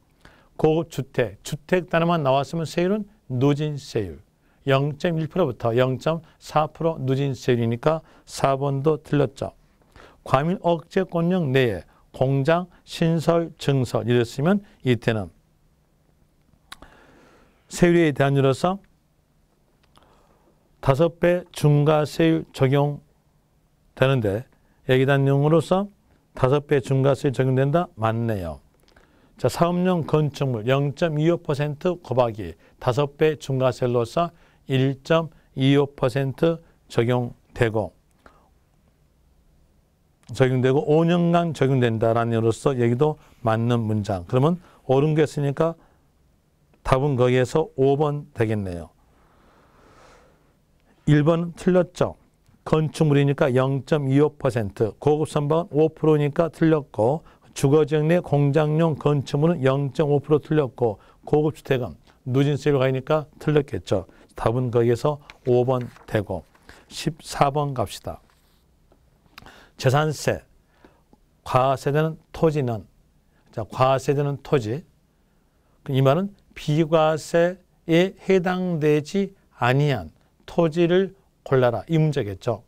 고급 주택 단어만 나왔으면 세율은 누진세율 0.1%부터 0.4% 누진세율이니까 4번도 틀렸죠. 과밀 억제권역 내에 공장, 신설, 증설 이랬으면 이때는 세율에 대한 이로서 5배 중과세율 적용되는데 여기에 대한 내용으로서 5배 중과세율 적용된다? 맞네요. 자, 사업용 건축물 0.25% 곱하기 5배 중과세율로서 1.25% 적용되고 5년간 적용된다라는 이유로서 여기도 맞는 문장. 그러면 옳은 게 있으니까 답은 거기에서 5번 되겠네요. 1번은 틀렸죠. 건축물이니까 0.25%, 고급 선박은 5%니까 틀렸고 주거지역 내 공장용 건축물은 0.5% 틀렸고 고급 주택은 누진세율 가니까 틀렸겠죠. 답은 거기에서 5번 되고 14번 갑시다. 재산세, 과세되는 토지는 과세되는 토지 이 말은 비과세에 해당되지 아니한 토지를 골라라 이 문제겠죠.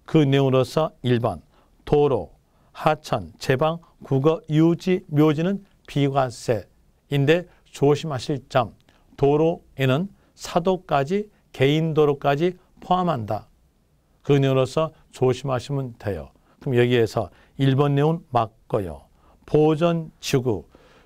그 내용으로서 1번 도로, 하천, 제방, 국어, 유지, 묘지는 비과세인데 조심하실 점 도로에는 사도까지 개인도로까지 포함한다. 그 내용으로서 조심하시면 돼요. 그럼 여기에서 1번 내용은 맞고요. 보존지구,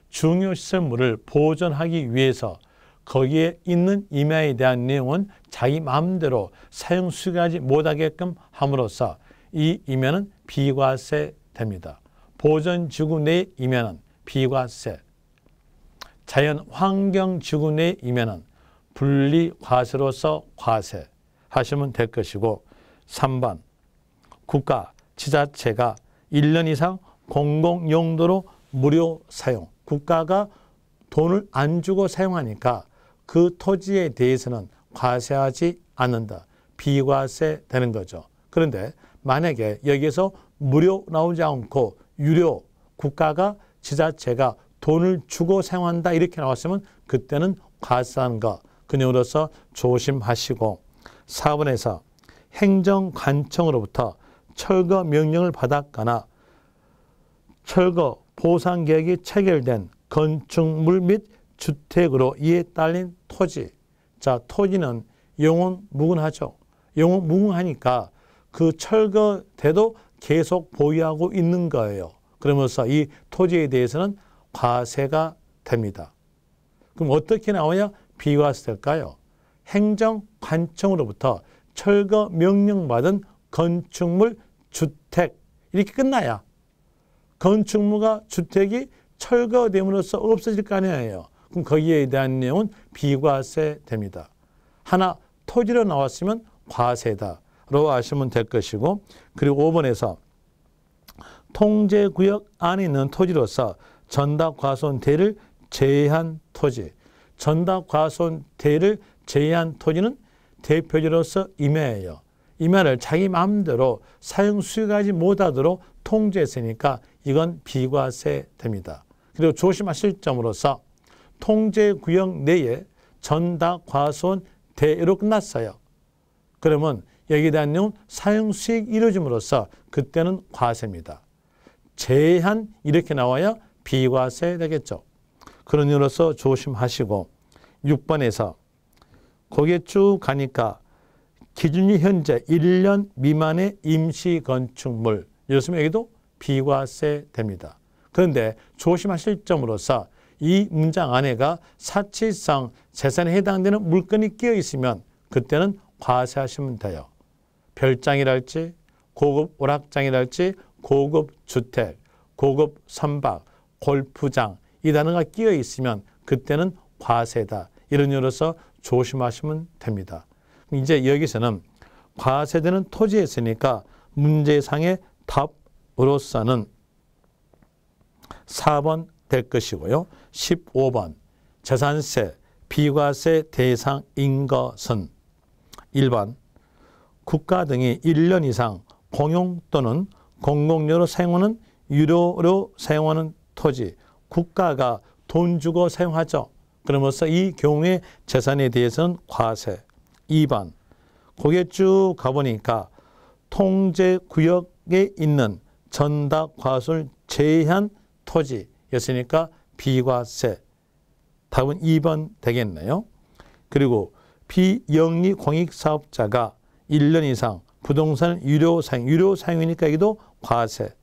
중요시설물을 보존하기 위해서 거기에 있는 임야에 대한 내용은 자기 마음대로 사용 수익하지 못하게끔 함으로써 이 임야는 비과세 됩니다. 보존지구 내 임야는 비과세. 자연 환경지구 내에 임하는 분리과세로서 과세하시면 될 것이고 3번 국가, 지자체가 1년 이상 공공용도로 무료 사용, 국가가 돈을 안 주고 사용하니까 그 토지에 대해서는 과세하지 않는다. 비과세 되는 거죠. 그런데 만약에 여기에서 무료 나오지 않고 유료, 국가가, 지자체가 돈을 주고 사용한다 이렇게 나왔으면 그때는 과세하는 거 그녀로서 조심하시고 4번에서 행정관청으로부터 철거 명령을 받았거나 철거 보상 계획이 체결된 건축물 및 주택으로 이에 딸린 토지. 자, 토지는 영원무궁하죠. 영원무궁하니까 그 철거돼도 계속 보유하고 있는 거예요. 그러면서 이 토지에 대해서는 과세가 됩니다. 그럼 어떻게 나와야 비과세 될까요? 행정관청으로부터 철거 명령받은 건축물, 주택 이렇게 끝나야 건축물과 주택이 철거됨으로써 없어질 거 아니에요. 그럼 거기에 대한 내용은 비과세 됩니다. 하나 토지로 나왔으면 과세다라고 아시면 될 것이고 그리고 5번에서 통제구역 안에 있는 토지로서 전답과손대를 제외한 토지. 전답과손대를 제외한 토지는 대표적으로서 임야예요. 임야를 자기 마음대로 사용 수익하지 못하도록 통제했으니까 이건 비과세 됩니다. 그리고 조심하실 점으로서 통제구역 내에 전답과손대로 끝났어요. 그러면 여기에 대한 내용은 사용 수익 이루어짐으로써 그때는 과세입니다. 제한 이렇게 나와야 비과세 되겠죠. 그런 이유로서 조심하시고 6번에서 거기에 쭉 가니까 기준이 현재 1년 미만의 임시건축물 이렇으면 여기도 비과세 됩니다. 그런데 조심하실 점으로서 이 문장 안에가 사실상 재산에 해당되는 물건이 끼어 있으면 그때는 과세하시면 돼요. 별장이랄지 고급 오락장이랄지 고급 주택, 고급 선박, 골프장 이 단어가 끼어 있으면 그때는 과세다. 이런 이유로서 조심하시면 됩니다. 이제 여기서는 과세되는 토지에 있으니까 문제상의 답으로서는 4번 될 것이고요. 15번 재산세 비과세 대상인 것은 1번 국가 등이 1년 이상 공용 또는 공공료로 사용하는 유료로 사용하는 토지, 국가가 돈 주고 사용하죠. 그러면서 이 경우의 재산에 대해서는 과세. 2번 거기에 쭉 가보니까 통제구역에 있는 전답과수를 제외한 토지였으니까 비과세. 답은 2번 되겠네요. 그리고 비영리 공익사업자가 1년 이상 부동산 유료 사용이니까 여기도 과세.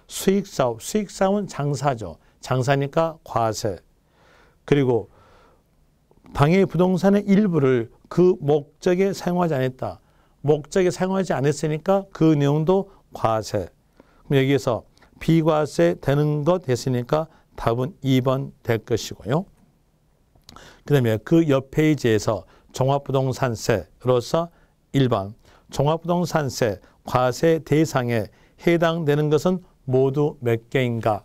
수익사업은 장사죠. 장사니까 과세. 그리고 당해 부동산의 일부를 그 목적에 사용하지 않았다. 목적에 사용하지 않았으니까 그 내용도 과세. 그럼 여기에서 비과세 되는 것 됐으니까 답은 2번 될 것이고요. 그 다음에 그 옆 페이지에서 종합부동산세로서 1번 종합부동산세 과세 대상에 해당되는 것은 모두 몇 개인가?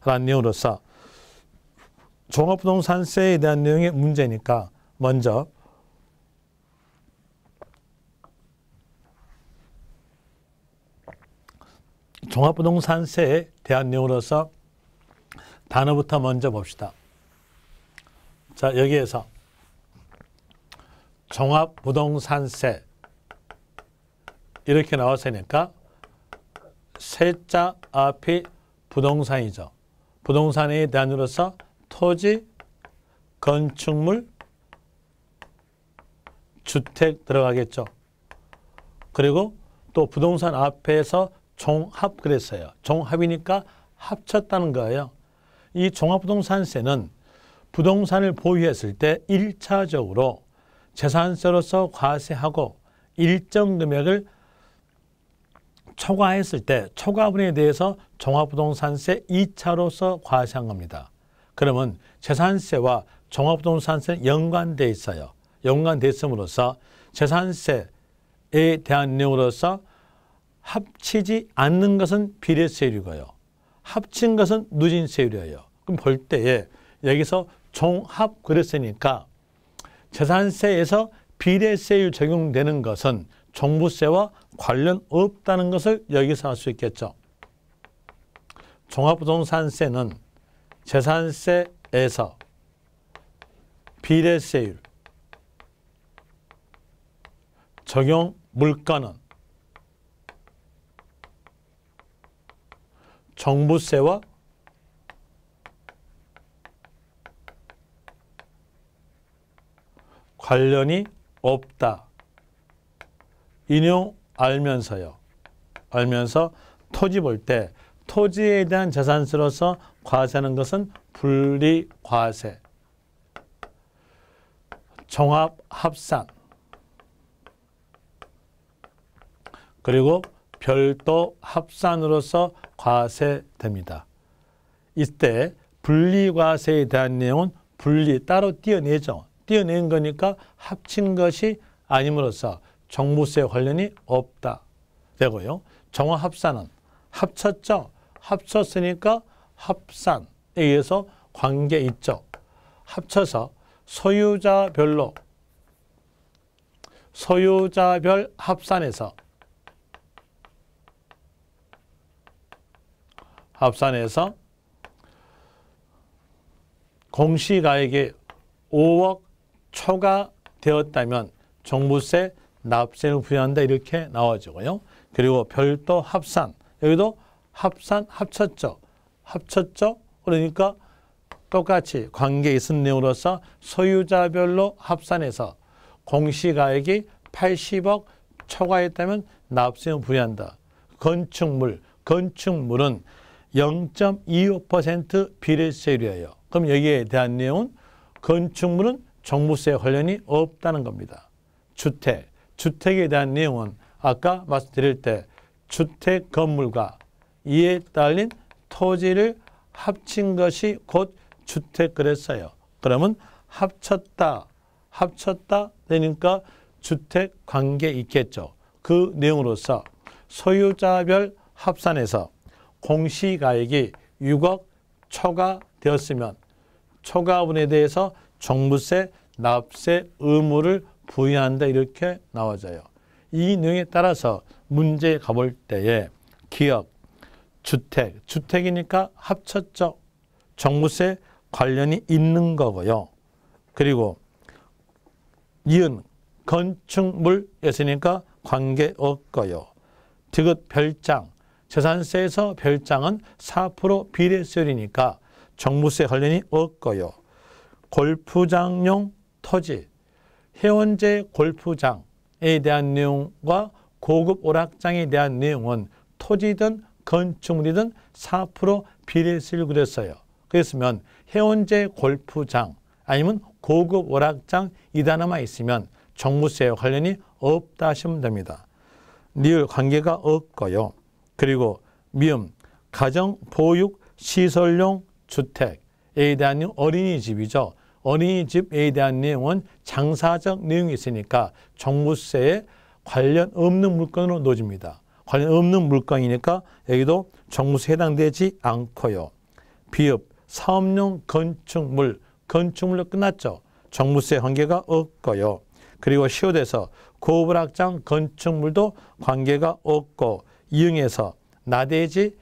라는 내용으로서 종합부동산세에 대한 내용의 문제니까 먼저 종합부동산세에 대한 내용으로서 단어부터 먼저 봅시다. 자, 여기에서 종합부동산세 이렇게 나왔으니까 세자 앞이 부동산이죠. 부동산에 대한 으로서 토지, 건축물, 주택 들어가겠죠. 그리고 또 부동산 앞에서 종합 그랬어요. 종합이니까 합쳤다는 거예요. 이 종합부동산세는 부동산을 보유했을 때 1차적으로 재산세로서 과세하고 일정 금액을 초과했을 때 초과분에 대해서 종합부동산세 2차로서 과세한 겁니다. 그러면 재산세와 종합부동산세는 연관되어 있어요. 연관되어 있음으로써 재산세에 대한 내용으로서 합치지 않는 것은 비례세율이고요. 합친 것은 누진세율이에요. 그럼 볼 때에 여기서 종합 그랬으니까 재산세에서 비례세율 적용되는 것은 종부세와 관련 없다는 것을 여기서 알 수 있겠죠. 종합부동산세는 재산세에서 비례세율 적용 물건은 종부세와 관련이 없다. 이 내용 알면서요. 알면서 토지 볼 때 토지에 대한 재산세로서 과세하는 것은 분리과세, 종합합산, 그리고 별도 합산으로서 과세됩니다. 이때 분리과세에 대한 내용은 분리 따로 떼어내죠. 떼어낸 거니까 합친 것이 아님으로써 종부세 관련이 없다 되고요. 종합합산은 합쳤죠. 합쳤으니까 합산에 의해서 관계 있죠. 합쳐서 소유자별로 소유자별 합산해서 공시가액이 5억 초과되었다면 종부세 납세를 부여한다 이렇게 나와지고요. 그리고 별도 합산, 여기도 합산 합쳤죠. 그러니까 똑같이 관계에 있은 내용으로서 소유자별로 합산해서 공시가액이 80억 초과했다면 납세를 부여한다. 건축물은 0.25% 비례세율이에요. 그럼 여기에 대한 내용은 건축물은 종부세 관련이 없다는 겁니다. 주택에 대한 내용은 아까 말씀드릴 때 주택 건물과 이에 딸린 토지를 합친 것이 곧 주택 그랬어요. 그러면 합쳤다 되니까 주택 관계 있겠죠. 그 내용으로서 소유자별 합산해서 공시가액이 6억 초과되었으면 초과분에 대해서 종부세 납세 의무를 부여한다 이렇게 나와져요. 이 내용에 따라서 문제 가볼 때에 기업, 주택이니까 합쳤죠. 종부세 관련이 있는 거고요. 그리고 이은 건축물이었으니까 관계 없고요. 디귿 별장, 재산세에서 별장은 4% 비례세율이니까 종부세 관련이 없고요. 골프장용 토지, 해원제 골프장에 대한 내용과 고급 오락장에 대한 내용은 토지든 건축물이든 4% 비례세율 그랬어요. 그랬으면 해원제 골프장 아니면 고급 오락장 이 단어만 있으면 종부세와 관련이 없다 하시면 됩니다. 리을 관계가 없고요. 그리고 미음 가정보육시설용 주택에 대한 내용 어린이집이죠. 어린이집에 대한 내용은 장사적 내용이 있으니까 종부세에 관련 없는 물건으로 놓집니다. 관련 없는 물건이니까 여기도 종부세 해당되지 않고요. 비읍 사업용 건축물로 끝났죠. 종부세 관계가 없고요. 그리고 시효돼서 고불악장 건축물도 관계가 없고 이응에서 나대지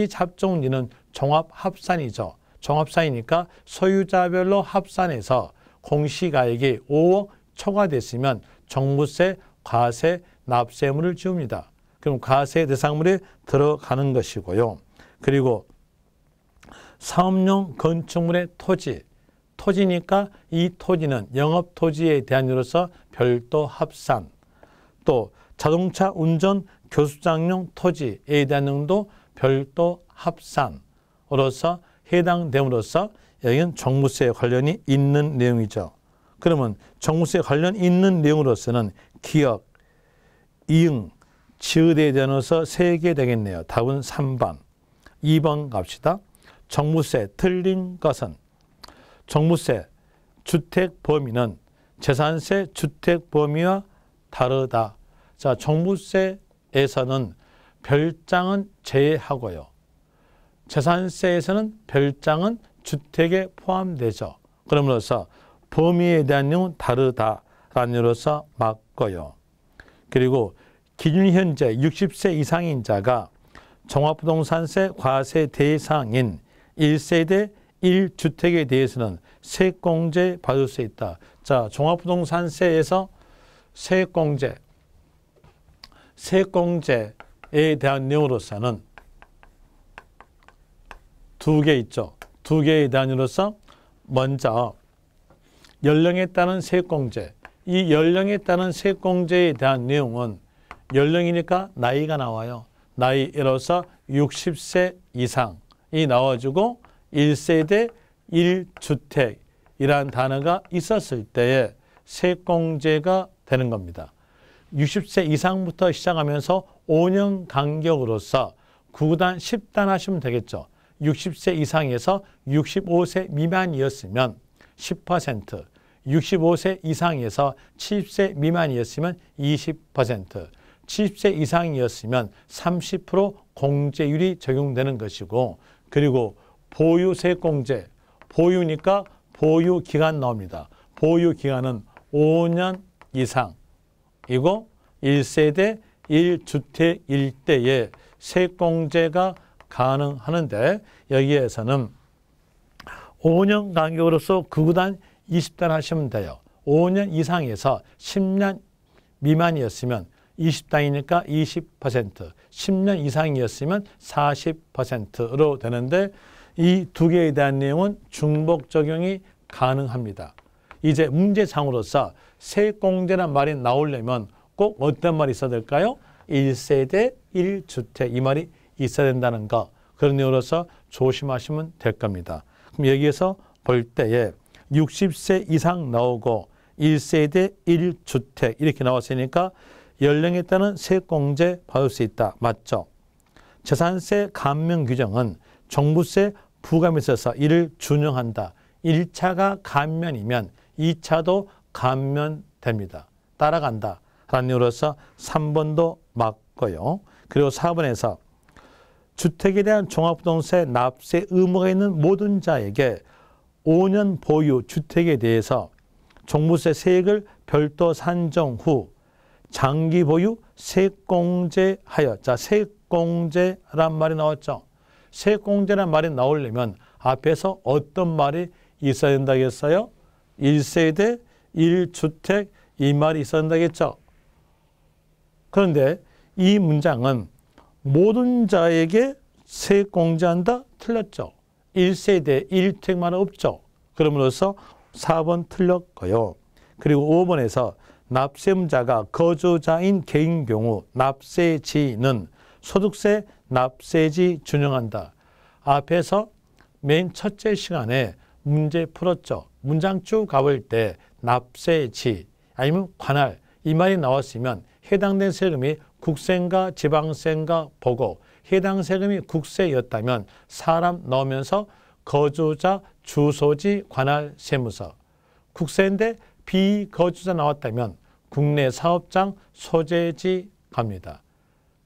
잡종지는 종합합산이죠. 종합산이니까 소유자별로 합산해서 공시가액이 5억 초과됐으면 종부세, 과세, 납세물을 지웁니다. 그럼 과세 대상물에 들어가는 것이고요. 그리고 사업용 건축물의 토지니까 이 토지는 영업토지에 대한 이로서 별도 합산, 또 자동차 운전 교수장용 토지에 대한 내용도 별도 합산으로서 해당됨으로써 여기는 종부세 관련이 있는 내용이죠. 그러면 종부세 관련 있는 내용으로서는 기억, 이응, 지읒에 대해서 3개 되겠네요. 답은 3번. 2번 갑시다. 종부세 틀린 것은 종부세 주택 범위는 재산세 주택 범위와 다르다. 자, 종부세에서는 별장은 제외하고요. 재산세에서는 별장은 주택에 포함되죠. 그러므로서 범위에 대한 내용은 다르다라는 이유로서 맞고요. 그리고 기준 현재 60세 이상인 자가 종합부동산세 과세 대상인 1세대 1주택에 대해서는 세액공제 받을 수 있다. 자, 종합부동산세에서 세액공제에 대한 내용으로서는 두 개 있죠. 두 개에 대한 이유로서 먼저 연령에 따른 세액공제. 이 연령에 따른 세액공제에 대한 내용은 연령이니까 나이가 나와요. 나이로서 60세 이상이 나와주고 1세대 1주택이라는 단어가 있었을 때에 세액공제가 되는 겁니다. 60세 이상부터 시작하면서 5년 간격으로서 9단, 10단 하시면 되겠죠. 60세 이상에서 65세 미만이었으면 10%, 65세 이상에서 70세 미만이었으면 20%, 70세 이상이었으면 30% 공제율이 적용되는 것이고, 그리고 보유세액공제, 보유니까 보유기간 나옵니다. 보유기간은 5년 이상이고 1세대 1주택일 때에 세액공제가 가능하는데, 여기에서는 5년 간격으로서 9단 20단 하시면 돼요. 5년 이상에서 10년 미만이었으면 20단이니까 20%, 10년 이상이었으면 40%로 되는데, 이 두 개에 대한 내용은 중복 적용이 가능합니다. 이제 문제상으로서 세액공제란 말이 나오려면 꼭 어떤 말이 있어야 될까요? 1세대 1주택 이 말이 있어야 된다는 거. 그런 이유로서 조심하시면 될 겁니다. 그럼 여기에서 볼 때에 60세 이상 나오고 1세대 1주택 이렇게 나왔으니까 연령에 따른 세액공제 받을 수 있다. 맞죠? 재산세 감면 규정은 종부세 부과에 있어서 이를 준용한다. 1차가 감면이면 2차도 감면됩니다. 따라간다. 라는 이유로서 3번도 맞고요. 그리고 4번에서 주택에 대한 종합부동산세 납세 의무가 있는 모든 자에게 5년 보유 주택에 대해서 종부세 세액을 별도 산정 후 장기 보유 세액공제하여. 자, 세액공제란 말이 나왔죠. 세액공제란 말이 나오려면 앞에서 어떤 말이 있어야 된다겠어요? 1세대 1주택 이 말이 있어야 된다겠죠. 그런데 이 문장은 모든 자에게 세액공제한다? 틀렸죠. 1세대 1주택만 없죠. 그러므로서 4번 틀렸고요. 그리고 5번에서 납세자가 거주자인 개인 경우 납세지는 소득세 납세지 준용한다. 앞에서 맨 첫째 시간에 문제 풀었죠. 문장 쭉 가볼 때 납세지 아니면 관할 이 말이 나왔으면 해당된 세금이 국세인가 지방세인가 보고 해당 세금이 국세였다면 사람 넣으면서 거주자 주소지 관할 세무서, 국세인데 비거주자 나왔다면 국내 사업장 소재지 갑니다.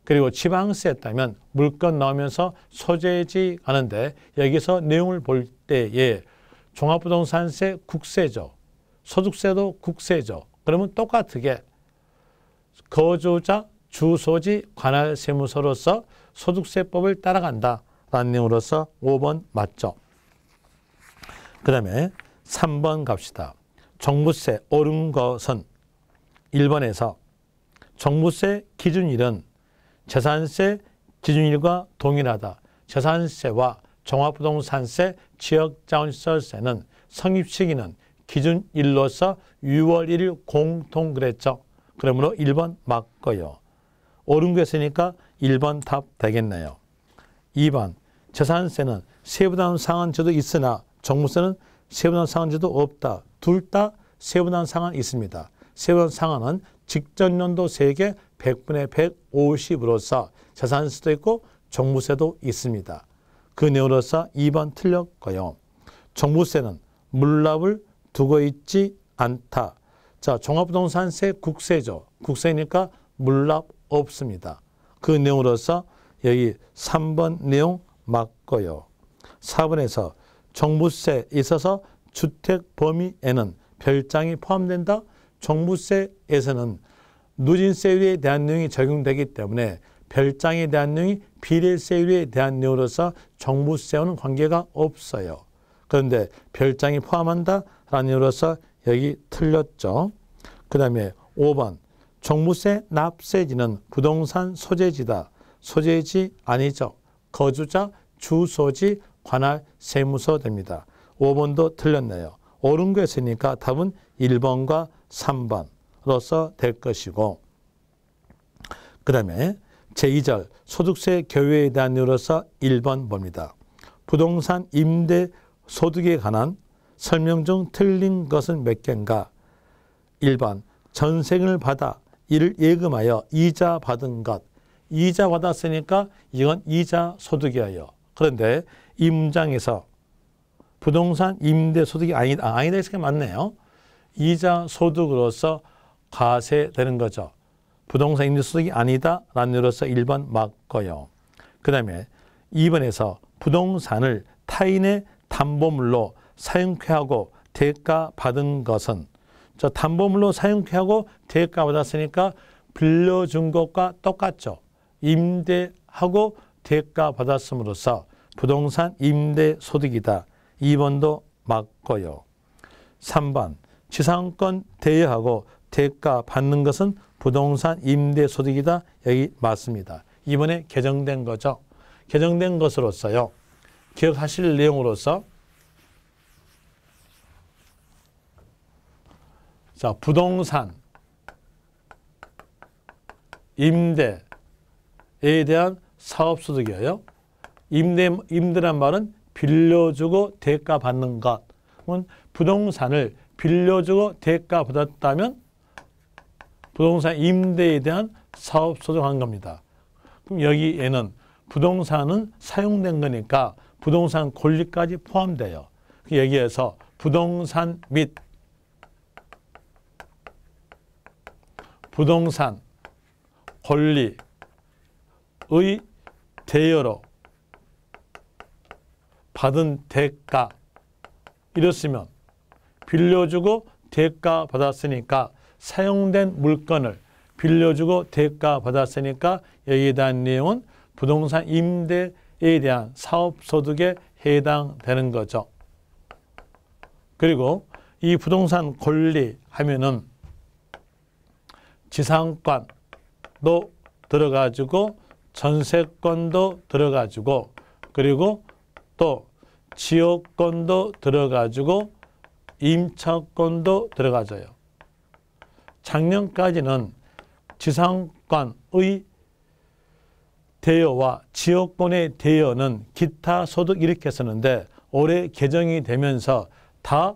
그리고 지방세였다면 물건 나오면서 소재지 가는데, 여기서 내용을 볼 때에 종합부동산세 국세죠. 소득세도 국세죠. 그러면 똑같게 거주자 주소지 관할 세무서로서 소득세법을 따라간다라는 내용으로서 5번 맞죠. 그 다음에 3번 갑시다. 종부세 옳은 것은 1번에서 종부세 기준일은 재산세 기준일과 동일하다. 재산세와 종합부동산세 지역자원시설세는 성립시기는 기준일로서 6월 1일 공통 그랬죠. 그러므로 1번 맞고요. 옳은 거 했으니까 1번 답 되겠네요. 2번 재산세는 세부담 상한제도 있으나 종부세는 세부담 상한제도 없다. 둘 다 세부담 상한 있습니다. 세부담 상한은 직전 연도 세액의 100분의 150으로서 재산세도 있고 종부세도 있습니다. 그 내용으로서 2번 틀렸고요. 종부세는 물납을 두고 있지 않다. 자, 종합부동산세 국세죠. 국세니까 물납 없습니다. 그 내용으로서 여기 3번 내용 맞고요. 4번에서 종부세에 있어서 주택 범위에는 별장이 포함된다. 종부세에서는 누진세율에 대한 내용이 적용되기 때문에 별장에 대한 내용이 비례세율에 대한 내용으로서 종부세와는 관계가 없어요. 그런데 별장이 포함한다라는 내용으로서 여기 틀렸죠. 그 다음에 5번 종부세 납세지는 부동산 소재지다. 소재지 아니죠. 거주자, 주소지, 관할 세무서 됩니다. 5번도 틀렸네요. 옳은 거 있으니까 답은 1번과 3번으로서 될 것이고, 그 다음에 제2절 소득세 교외에 대한 이유로서 1번 봅니다. 부동산 임대 소득에 관한 설명 중 틀린 것은 몇 개인가? 1번 전세금을 받아 이를 예금하여 이자 받은 것. 이자 받았으니까 이건 이자 소득이에요. 그런데 이 문장에서 부동산 임대 소득이 아니다 했으니까 맞네요. 이자 소득으로서 과세되는 거죠. 부동산 임대 소득이 아니다라는 이유로서 1번 맞고요. 그 다음에 2번에서 부동산을 타인의 담보물로 사용쾌하고 대가 받은 것은, 저 담보물로 사용쾌하고 대가 받았으니까 빌려준 것과 똑같죠. 임대하고 대가 받았음으로써 부동산 임대 소득이다. 2번도 맞고요. 3번 지상권 대여하고 대가 받는 것은 부동산 임대 소득이다. 여기 맞습니다. 이번에 개정된 거죠. 개정된 것으로서요. 기억하실 내용으로서 자, 부동산 임대에 대한 사업소득이에요. 임대란 말은 빌려주고 대가 받는 것. 부동산을 빌려주고 대가 받았다면 부동산 임대에 대한 사업소득 한 겁니다. 그럼 여기에는 부동산은 사용된 거니까 부동산 권리까지 포함돼요. 여기에서 부동산 및 부동산 권리의 대여로 받은 대가, 이렇으면 빌려주고 대가 받았으니까 사용된 물건을 빌려주고 대가 받았으니까 여기에 대한 내용은 부동산 임대에 대한 사업소득에 해당되는 거죠. 그리고 이 부동산 권리 하면은 지상권도 들어가지고 전세권도 들어가지고 그리고 또 지역권도 들어가지고 임차권도 들어가져요. 작년까지는 지상권의 대여와 지역권의 대여는 기타 소득 이렇게 했었는데 올해 개정이 되면서 다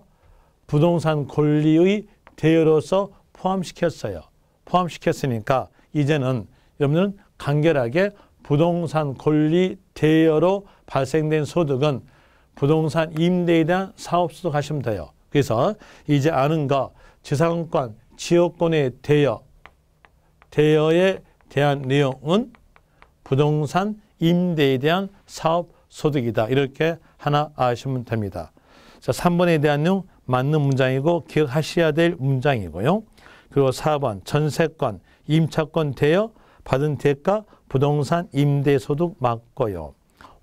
부동산 권리의 대여로서 포함시켰어요. 포함시켰으니까 이제는 여러분은 간결하게 부동산 권리 대여로 발생된 소득은 부동산 임대에 대한 사업소득 하시면 돼요. 그래서 이제 아는 거 지상권, 지역권의 대여에 대한 내용은 부동산 임대에 대한 사업소득이다. 이렇게 하나 아시면 됩니다. 자, 3번에 대한 내용 맞는 문장이고 기억하셔야 될 문장이고요. 그리고 4번 전세권, 임차권 대여, 받은 대가, 부동산 임대소득 맞고요.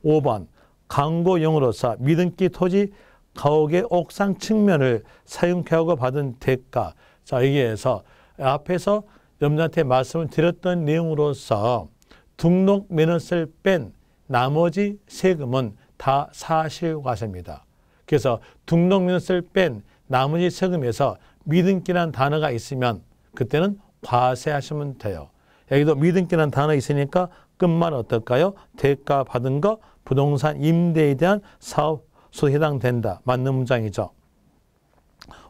5번 광고용으로서 미등기 토지 가옥의 옥상 측면을 사용하고 받은 대가. 자, 여기에서 앞에서 여러분한테 말씀을 드렸던 내용으로서 등록 면허세를 뺀 나머지 세금은 다 사실과세입니다. 그래서 등록 면허세를 뺀 나머지 세금에서 미등기라는 단어가 있으면 그때는 과세하시면 돼요. 여기도 미등기라는 단어 있으니까 끝말 어떨까요? 대가 받은 거 부동산 임대에 대한 사업소득에 해당된다. 맞는 문장이죠.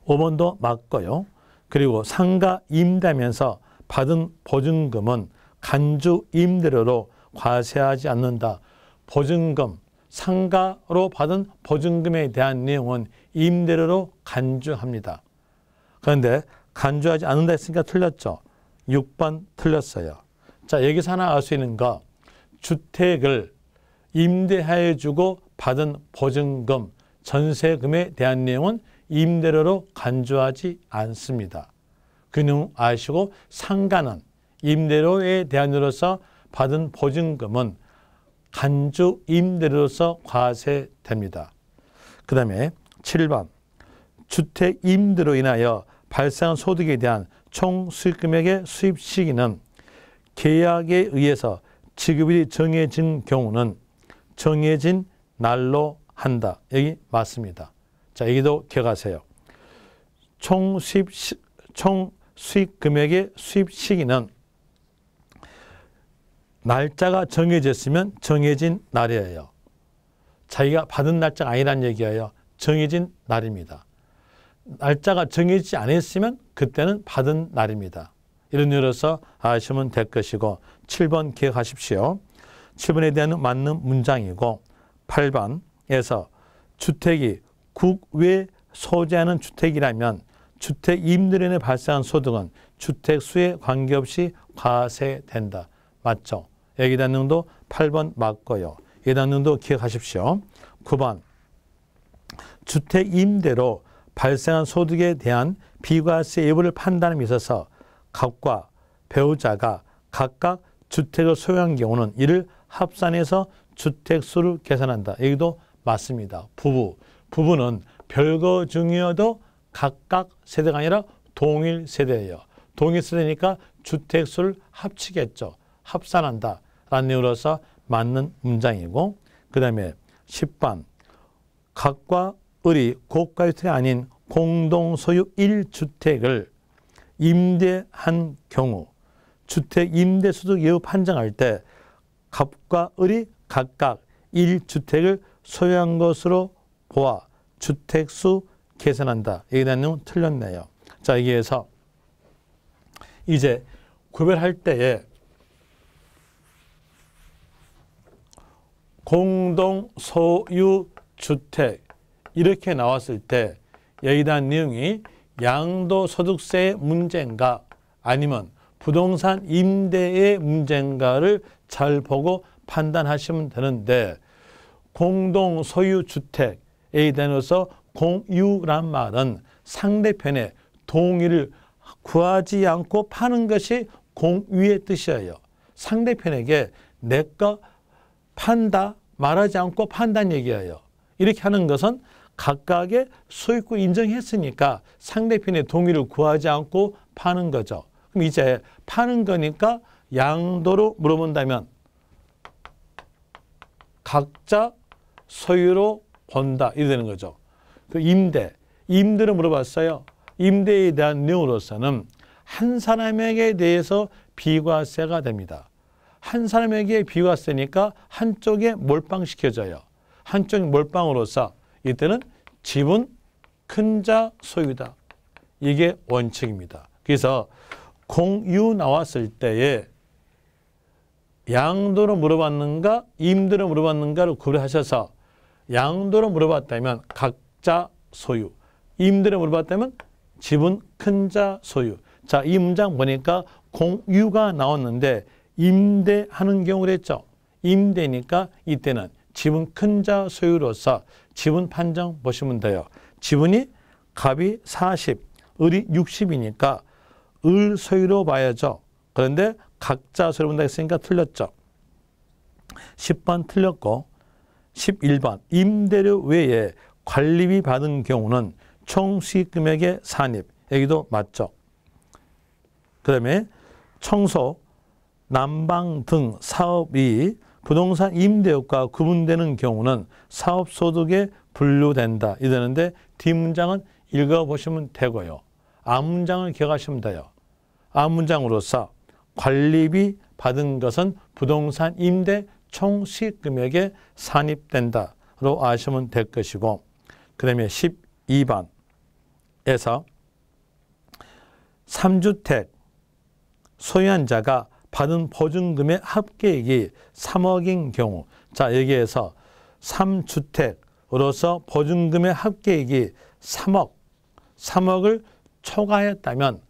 5번도 맞고요. 그리고 상가 임대하면서 받은 보증금은 간주 임대료로 과세하지 않는다. 보증금, 상가로 받은 보증금에 대한 내용은 임대료로 간주합니다. 그런데 간주하지 않는다 했으니까 틀렸죠. 6번 틀렸어요. 자, 여기서 하나 알 수 있는 거, 주택을 임대하여 주고 받은 보증금, 전세금에 대한 내용은 임대료로 간주하지 않습니다. 그 내용 아시고 상가는 임대료에 대한으로서 받은 보증금은 간주 임대료로서 과세됩니다. 그 다음에 7번 주택 임대로 인하여 발생한 소득에 대한 총 수익금액의 수입 시기는 계약에 의해서 지급일이 정해진 경우는 정해진 날로 한다. 여기 맞습니다. 자, 여기도 기억하세요. 총 수익 금액의 수입 시기는 날짜가 정해졌으면 정해진 날이에요. 자기가 받은 날짜가 아니란 얘기예요. 정해진 날입니다. 날짜가 정해지지 않았으면 그때는 받은 날입니다. 이런 의미로서 아시면 될 것이고 7번 기억하십시오. 7번에 대한 맞는 문장이고 8번에서 주택이 국외 소재하는 주택이라면 주택 임대료에 발생한 소득은 주택수에 관계없이 과세된다. 맞죠? 여기 대한 내용도 8번 맞고요. 여기 대한 내용도 기억하십시오. 9번 주택 임대로 발생한 소득에 대한 비과세 여부를 판단함에 있어서 각과 배우자가 각각 주택을 소유한 경우는 이를 합산해서 주택수를 계산한다. 여기도 맞습니다. 부부는 별거 중이어도 각각 세대가 아니라 동일 세대예요. 동일 세대니까 주택수를 합치겠죠. 합산한다 라는 내용으로서 맞는 문장이고 그 다음에 10번 각과 을이 고가주택이 아닌 공동소유 1주택을 임대한 경우 주택 임대소득 여부 판정할 때 갑과 을이 각각 1주택을 소유한 것으로 보아 주택수 계산한다. 여기에 대한 내용은 틀렸네요. 자, 여기에서 이제 구별할 때에 공동소유주택 이렇게 나왔을 때 여기에 대한 내용이 양도소득세의 문제인가 아니면 부동산 임대의 문제인가를 잘 보고 판단하시면 되는데 공동소유주택에 대해서 공유란 말은 상대편의 동의를 구하지 않고 파는 것이 공유의 뜻이에요. 상대편에게 내 거 판다 말하지 않고 판다는 얘기예요. 이렇게 하는 것은 각각의 소유권 인정했으니까 상대편의 동의를 구하지 않고 파는 거죠. 그럼 이제 파는 거니까 양도로 물어본다면 각자 소유로 본다. 이렇게 되는 거죠. 그 임대를 물어봤어요. 임대에 대한 내용으로서는 한 사람에게 대해서 비과세가 됩니다. 한 사람에게 비과세니까 한쪽에 몰빵시켜져요. 한쪽에 몰빵으로서 이때는 집은 큰 자 소유다. 이게 원칙입니다. 그래서 공유 나왔을 때에 양도로 물어봤는가 임대로 물어봤는가를 구별하셔서 양도로 물어봤다면 각자 소유, 임대로 물어봤다면 집은 큰 자 소유. 자, 이 문장 보니까 공유가 나왔는데 임대하는 경우를 했죠. 임대니까 이때는 지분 큰 자 소유로서 지분 판정 보시면 돼요. 지분이 갑이 40, 을이 60이니까 을 소유로 봐야죠. 그런데 각자 소유로 본다 했으니까 틀렸죠. 10번 틀렸고 11번 임대료 외에 관리비 받은 경우는 총 수익금액의 산입. 여기도 맞죠. 그 다음에 청소, 난방 등 사업이 부동산 임대업과 구분되는 경우는 사업소득에 분류된다. 이러는데 뒷문장은 읽어보시면 되고요. 앞문장을 기억하시면 돼요. 앞문장으로서 관리비 받은 것은 부동산 임대 총 수익금액에 산입된다로 아시면 될 것이고 그 다음에 12번에서 3주택 소유한 자가 받은 보증금의 합계액이 3억인 경우 자 여기에서 3주택으로서 보증금의 합계액이 3억을 초과했다면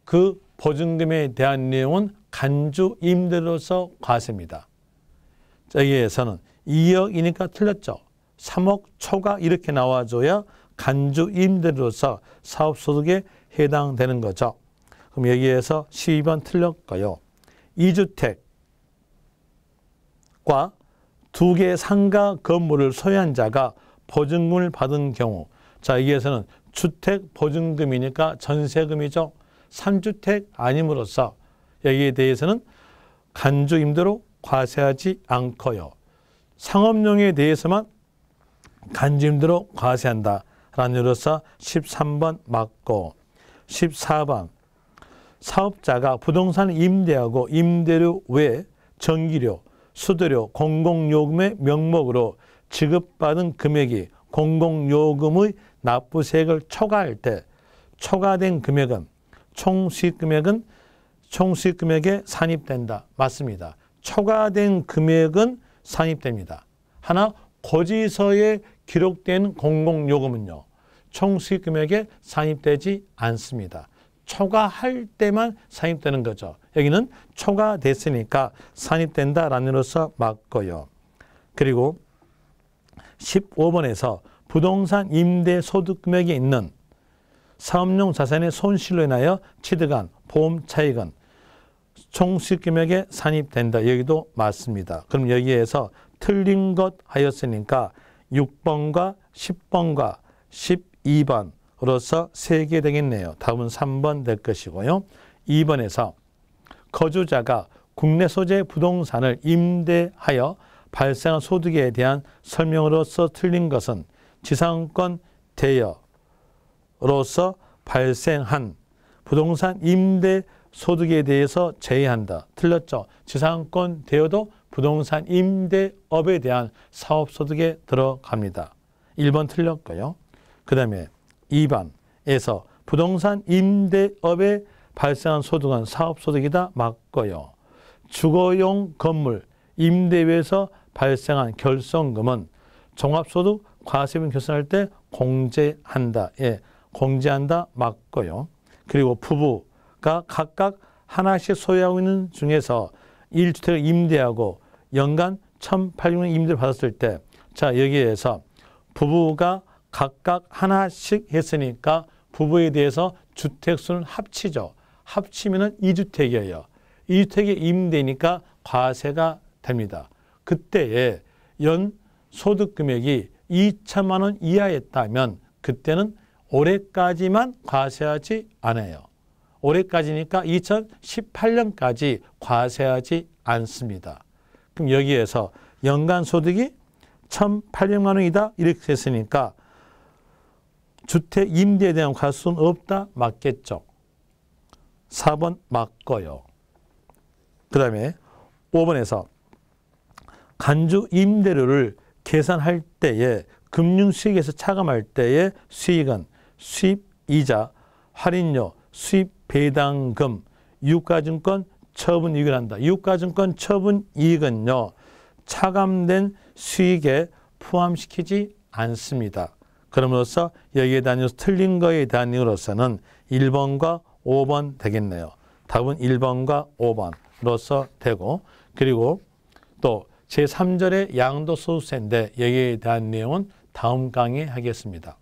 그 보증금에 대한 내용은 간주 임대료로서 과세입니다. 여기에서는 2억이니까 틀렸죠. 3억 초과 이렇게 나와줘야 간주 임대료로서 사업소득에 해당되는 거죠. 그럼 여기에서 12번 틀렸고요. 2주택과 2개의 상가 건물을 소유한 자가 보증금을 받은 경우, 자, 여기에서는 주택 보증금이니까 전세금이죠. 3주택 아님으로써 여기에 대해서는 간주 임대로 과세하지 않고요. 상업용에 대해서만 간주 임대로 과세한다 라는 이유로서 13번 맞고, 14번 사업자가 부동산을 임대하고 임대료 외 전기료, 수도료, 공공요금의 명목으로 지급받은 금액이 공공요금의 납부세액을 초과할 때 초과된 금액은 총수익금액에 산입된다. 맞습니다. 초과된 금액은 산입됩니다. 하나 고지서에 기록된 공공요금은요, 총수익금액에 산입되지 않습니다. 초과할 때만 산입되는 거죠. 여기는 초과됐으니까 산입된다라는 의미로서 맞고요. 그리고 15번에서 부동산 임대 소득 금액에 있는 사업용 자산의 손실로 인하여 취득한 보험 차익은 총수익 금액에 산입된다. 여기도 맞습니다. 그럼 여기에서 틀린 것 하였으니까 6번과 10번과 12번으로서 3개 되겠네요. 답은 3번 될 것이고요. 2번에서 거주자가 국내 소재 부동산을 임대하여 발생한 소득에 대한 설명으로서 틀린 것은 지상권 대여로서 발생한 부동산 임대 소득에 대해서 제외한다. 틀렸죠? 지상권 대여도 부동산 임대업에 대한 사업소득에 들어갑니다. 1번 틀렸고요. 그 다음에 2번에서 부동산 임대업에 발생한 소득은 사업소득이다. 맞고요. 주거용 건물 임대료에서 발생한 결손금은 종합소득 과세분 결산할 때 공제한다. 예, 공제한다. 맞고요. 그리고 부부가 각각 하나씩 소유하고 있는 중에서 1주택을 임대하고 연간 1,800원 임대를 받았을 때, 자, 여기에서 부부가 각각 하나씩 했으니까 부부에 대해서 주택수는 합치죠. 합치면은 2주택이에요. 2주택의 임대니까 과세가 됩니다. 그때에 연 소득 금액이 2천만 원 이하였다면 그때는 올해까지만 과세하지 않아요. 올해까지니까 2018년까지 과세하지 않습니다. 그럼 여기에서 연간 소득이 1,800만 원이다 이렇게 했으니까 주택 임대에 대한 과세는 없다. 맞겠죠. 4번 맞고요. 그 다음에 5번에서 간주 임대료를 계산할 때에 금융수익에서 차감할 때의 수익은 수입이자, 할인료, 수입배당금, 유가증권 처분이익을 한다. 유가증권 처분이익은요, 차감된 수익에 포함시키지 않습니다. 그럼으로써 여기에 대한 틀린 거에 대한 이유로서는 1번과 5번 되겠네요. 답은 1번과 5번으로서 되고, 그리고 또 제3절의 양도소득세인데 여기에 대한 내용은 다음 강의에 하겠습니다.